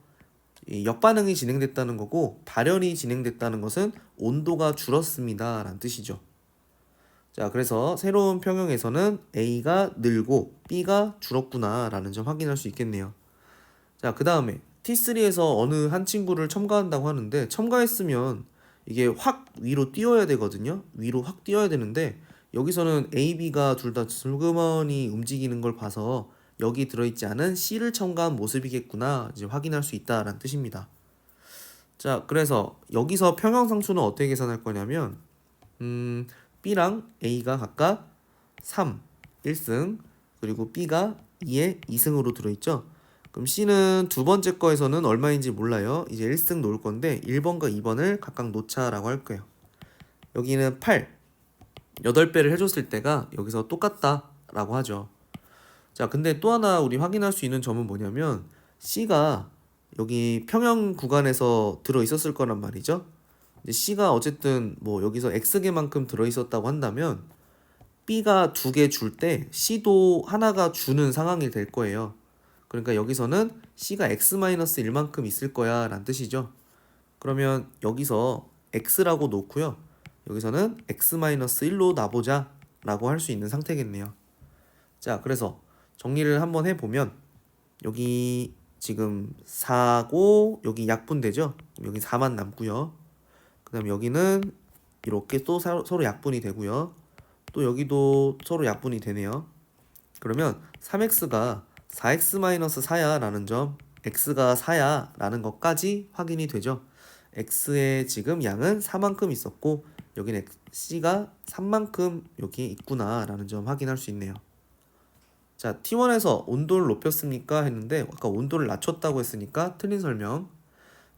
이 역반응이 진행됐다는 거고 발열이 진행됐다는 것은 온도가 줄었습니다 라는 뜻이죠. 자, 그래서 새로운 평형에서는 A가 늘고 B가 줄었구나 라는 점 확인할 수 있겠네요. 자, 그 다음에 T3에서 어느 한 친구를 첨가한다고 하는데 첨가했으면 이게 확 위로 띄어야 되거든요. 위로 확 띄어야 되는데 여기서는 A, B가 둘 다 슬그머니 움직이는 걸 봐서 여기 들어있지 않은 C를 첨가한 모습이겠구나 이제 확인할 수 있다라는 뜻입니다. 자, 그래서 여기서 평형상수는 어떻게 계산할 거냐면 B랑 A가 각각 3, 1승 그리고 B가 2에 2승으로 들어있죠. 그럼 C는 두 번째 거에서는 얼마인지 몰라요. 이제 1승 놓을 건데 1번과 2번을 각각 놓자라고 할 거예요. 여기는 8, 8배를 해줬을 때가 여기서 똑같다라고 하죠. 자, 근데 또 하나 우리 확인할 수 있는 점은 뭐냐면 C가 여기 평형 구간에서 들어 있었을 거란 말이죠. 근데 C가 어쨌든 뭐 여기서 X개만큼 들어 있었다고 한다면 B가 2개 줄 때 C도 하나가 주는 상황이 될 거예요. 그러니까 여기서는 C가 X-1만큼 있을 거야 라는 뜻이죠. 그러면 여기서 X라고 놓고요. 여기서는 X-1로 놔보자 라고 할 수 있는 상태겠네요. 자, 그래서 정리를 한번 해보면 여기 지금 4고 여기 약분되죠. 여기 4만 남고요. 그 다음 여기는 이렇게 또 서로 약분이 되고요. 또 여기도 서로 약분이 되네요. 그러면 3x가 4x-4야 라는 점, x가 4야 라는 것까지 확인이 되죠. x의 지금 양은 4만큼 있었고 여기는 c가 3만큼 여기 있구나 라는 점 확인할 수 있네요. 자, T1에서 온도를 높였습니까? 했는데 아까 온도를 낮췄다고 했으니까 틀린 설명.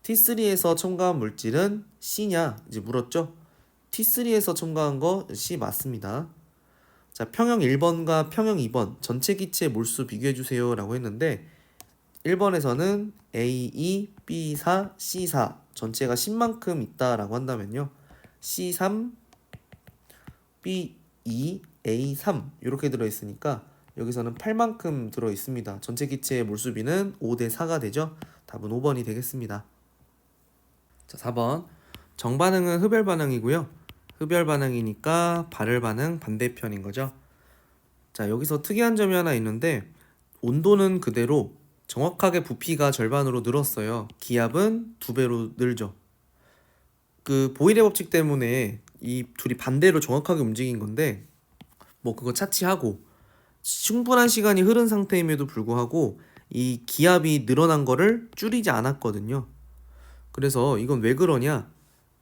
T3에서 첨가한 물질은 C냐? 이제 물었죠? T3에서 첨가한 거 C 맞습니다. 자, 평형 1번과 평형 2번 전체 기체 몰수 비교해 주세요 라고 했는데 1번에서는 A2, B4, C4 전체가 10만큼 있다라고 한다면요. C3, B2, A3 이렇게 들어있으니까 여기서는 8만큼 들어있습니다. 전체 기체의 몰수비는 5대 4가 되죠. 답은 5번이 되겠습니다. 자, 4번 정반응은 흡열 반응이고요. 흡열 반응이니까 발열 반응 반대편인 거죠. 자, 여기서 특이한 점이 하나 있는데 온도는 그대로 정확하게 부피가 절반으로 늘었어요. 기압은 2배로 늘죠. 그 보일의 법칙 때문에 이 둘이 반대로 정확하게 움직인 건데 뭐 그거 차치하고 충분한 시간이 흐른 상태임에도 불구하고 이 기압이 늘어난 거를 줄이지 않았거든요. 그래서 이건 왜 그러냐?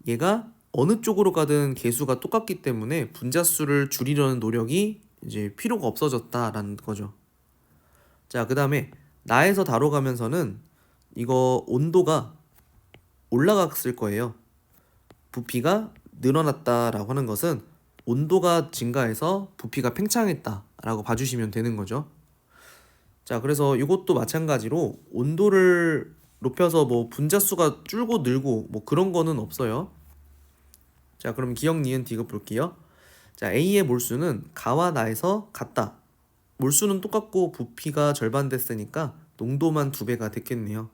얘가 어느 쪽으로 가든 계수가 똑같기 때문에 분자수를 줄이려는 노력이 이제 필요가 없어졌다라는 거죠. 자, 그 다음에 나에서 다로 가면서는 이거 온도가 올라갔을 거예요. 부피가 늘어났다라고 하는 것은 온도가 증가해서 부피가 팽창했다라고 봐주시면 되는 거죠. 자, 그래서 이것도 마찬가지로 온도를 높여서 뭐 분자수가 줄고 늘고 뭐 그런 거는 없어요. 자, 그럼 기억, 니은, 디귿 볼게요. 자, A의 몰수는 가와 나에서 같다. 몰수는 똑같고 부피가 절반 됐으니까 농도만 2배가 됐겠네요.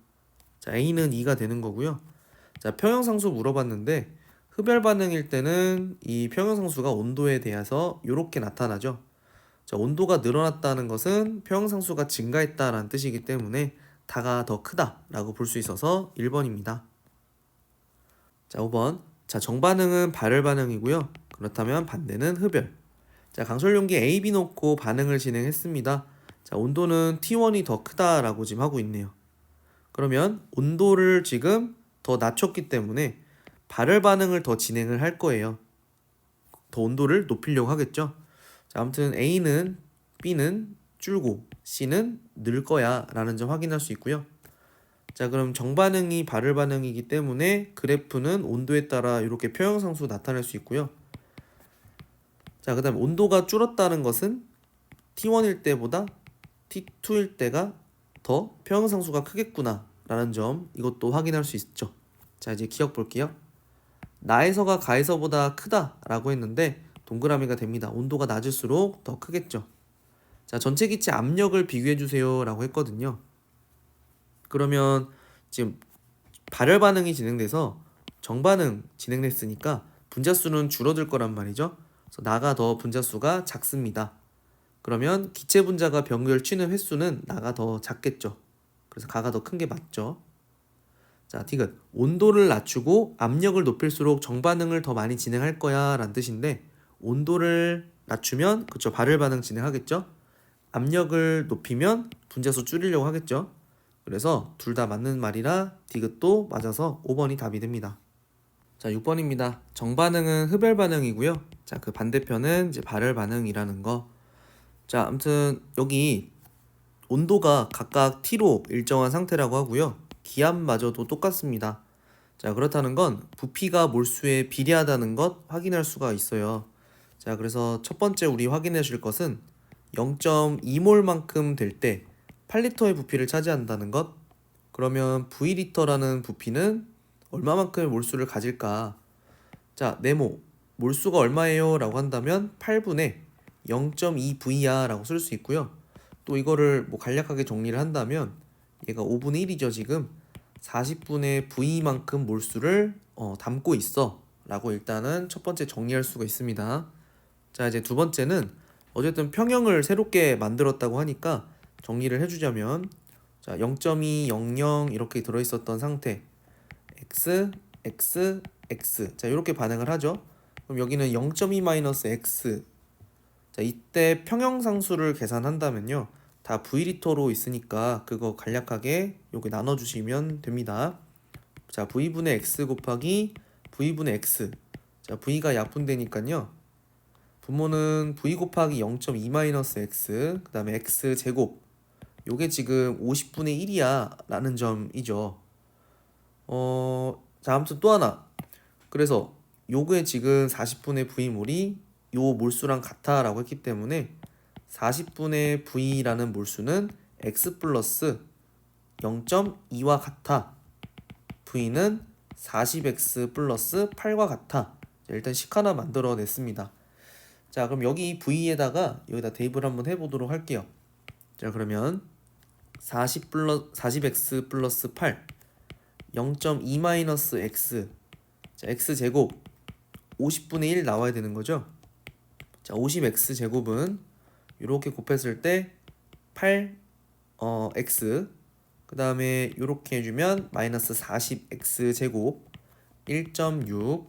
자, A는 2가 되는 거고요. 자, 평형상수 물어봤는데 흡열 반응일 때는 이 평형상수가 온도에 대해서 이렇게 나타나죠. 자, 온도가 늘어났다는 것은 평형상수가 증가했다라는 뜻이기 때문에 다가 더 크다라고 볼 수 있어서 1번입니다. 자, 5번. 자, 정반응은 발열 반응이고요. 그렇다면 반대는 흡열. 자, 강솔용기 A, B 놓고 반응을 진행했습니다. 자, 온도는 T1이 더 크다라고 지금 하고 있네요. 그러면 온도를 지금 더 낮췄기 때문에 발열 반응을 더 진행을 할 거예요. 더 온도를 높이려고 하겠죠. 자, 아무튼 A는 B는 줄고 C는 늘 거야 라는 점 확인할 수 있고요. 자, 그럼 정반응이 발열 반응이기 때문에 그래프는 온도에 따라 이렇게 평형상수 나타낼 수 있고요. 자, 그 다음 온도가 줄었다는 것은 T1일 때보다 T2일 때가 더 평형상수가 크겠구나 라는 점, 이것도 확인할 수 있죠. 자, 이제 기억 볼게요. 나에서가 가에서보다 크다 라고 했는데 동그라미가 됩니다. 온도가 낮을수록 더 크겠죠. 자, 전체 기체 압력을 비교해 주세요 라고 했거든요. 그러면 지금 발열 반응이 진행돼서 정반응 진행됐으니까 분자수는 줄어들 거란 말이죠. 그래서 나가 더 분자수가 작습니다. 그러면 기체 분자가 병렬 치는 횟수는 나가 더 작겠죠. 그래서 가가 더 큰 게 맞죠. 자, 디귿. 온도를 낮추고 압력을 높일수록 정반응을 더 많이 진행할 거야 라는 뜻인데, 온도를 낮추면 그쵸, 발열 반응 진행하겠죠. 압력을 높이면 분자수 줄이려고 하겠죠. 그래서 둘 다 맞는 말이라 디귿도 맞아서 5번이 답이 됩니다. 자, 6번입니다. 정반응은 흡열 반응이고요. 자, 그 반대편은 이제 발열 반응이라는 거. 자, 아무튼 여기 온도가 각각 T로 일정한 상태라고 하고요. 기압마저도 똑같습니다. 자, 그렇다는 건 부피가 몰수에 비례하다는 것 확인할 수가 있어요. 자, 그래서 첫 번째 우리 확인해 줄 것은 0.2몰만큼 될 때 8리터의 부피를 차지한다는 것. 그러면 V리터라는 부피는 얼마만큼의 몰수를 가질까? 자, 네모 몰수가 얼마예요? 라고 한다면 8분의 0.2V야 라고 쓸 수 있고요. 또 이거를 뭐 간략하게 정리를 한다면 얘가 5분의 1이죠. 지금 40분의 V만큼 몰수를 담고 있어 라고 일단은 첫 번째 정리할 수가 있습니다. 자, 이제 두 번째는 어쨌든 평형을 새롭게 만들었다고 하니까 정리를 해주자면, 자, 0.200 이렇게 들어있었던 상태 x, x, x, 자, 이렇게 반응을 하죠. 그럼 여기는 0.2-x. 자, 이때 평형상수를 계산한다면요, 다 V리터로 있으니까 그거 간략하게 여기 나눠주시면 됩니다. 자, V분의 x 곱하기 V분의 x. 자, V가 약분되니까요, 분모는 V 곱하기 0.2-x, 그 다음에 x 제곱, 요게 지금 50분의 1이야 라는 점이죠. 자, 아무튼 또 하나, 그래서 요게 지금 40분의 V몰이 요 몰수랑 같아 라고 했기 때문에 40분의 V라는 몰수는 x 플러스 0.2와 같아. V는 40x 플러스 8과 같아. 자, 일단 식 하나 만들어 냈습니다. 자, 그럼 여기 V에다가 여기다 대입을 한번 해보도록 할게요. 자, 그러면 40x 플러스 8 0.2-x. 자, x 제곱 50분의 1 나와야 되는 거죠. 자, 50x 제곱은 이렇게 곱했을 때 8 x, 그 다음에 이렇게 해주면 마이너스 40x 제곱 1.6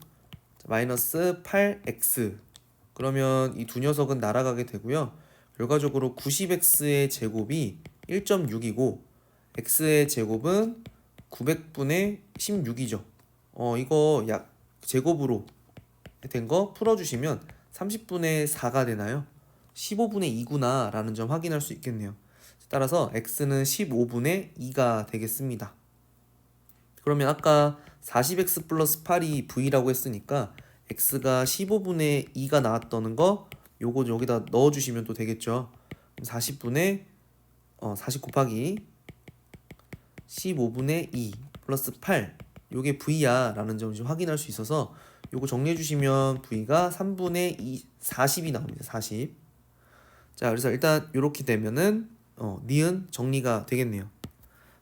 마이너스 8x. 그러면 이 두 녀석은 날아가게 되고요. 결과적으로 90x의 제곱이 1.6이고 x의 제곱은 900분의 16이죠. 이거 약 제곱으로 된 거 풀어주시면 30분의 4가 되나요? 15분의 2구나 라는 점 확인할 수 있겠네요. 따라서 x는 15분의 2가 되겠습니다. 그러면 아까 40x 플러스 8이 v라고 했으니까 x가 15분의 2가 나왔다는 거 요거 여기다 넣어주시면 또 되겠죠. 40 곱하기 15분의 2 플러스 8, 요게 v야 라는 점을 좀 확인할 수 있어서 요거 정리해 주시면 v가 3분의 2 40이 나옵니다. 40. 자, 그래서 일단 요렇게 되면은 니은 정리가 되겠네요.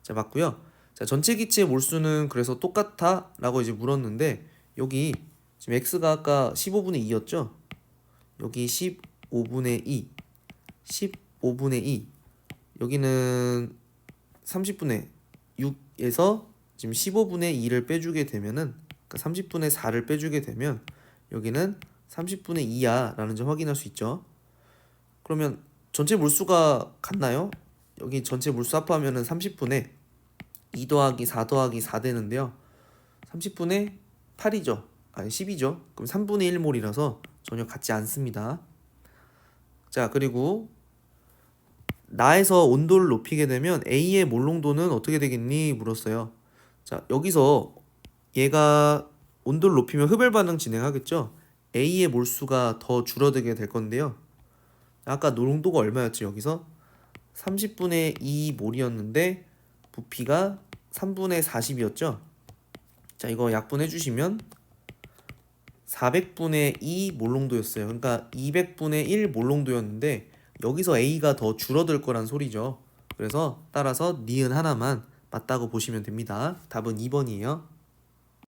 자, 맞고요. 자, 전체 기체의 몰수는 그래서 똑같아 라고 이제 물었는데, 여기 지금 x가 아까 15분의 2였죠. 여기 15분의 2 15분의 2, 여기는 30분의 6에서 지금 15분의 2를 빼주게 되면은, 그러니까 30분의 4를 빼주게 되면 여기는 30분의 2야 라는 점 확인할 수 있죠. 그러면 전체 몰수가 같나요? 여기 전체 몰수 합하면은 30분의 2 더하기 4 더하기 4 되는데요, 30분의 8이죠. 아니 10이죠. 그럼 3분의 1몰이라서 전혀 같지 않습니다. 자, 그리고 나에서 온도를 높이게 되면 A의 몰롱도는 어떻게 되겠니? 물었어요. 자, 여기서 얘가 온도를 높이면 흡열 반응 진행하겠죠? A의 몰수가 더 줄어들게 될 건데요. 아까 농도가 얼마였지 여기서? 30분의 2 몰이었는데 부피가 3분의 40이었죠? 자, 이거 약분해 주시면 400분의 2 몰롱도였어요. 그러니까 200분의 1 몰롱도였는데 여기서 A가 더 줄어들 거란 소리죠. 그래서 따라서 니은 하나만 맞다고 보시면 됩니다. 답은 2번이에요.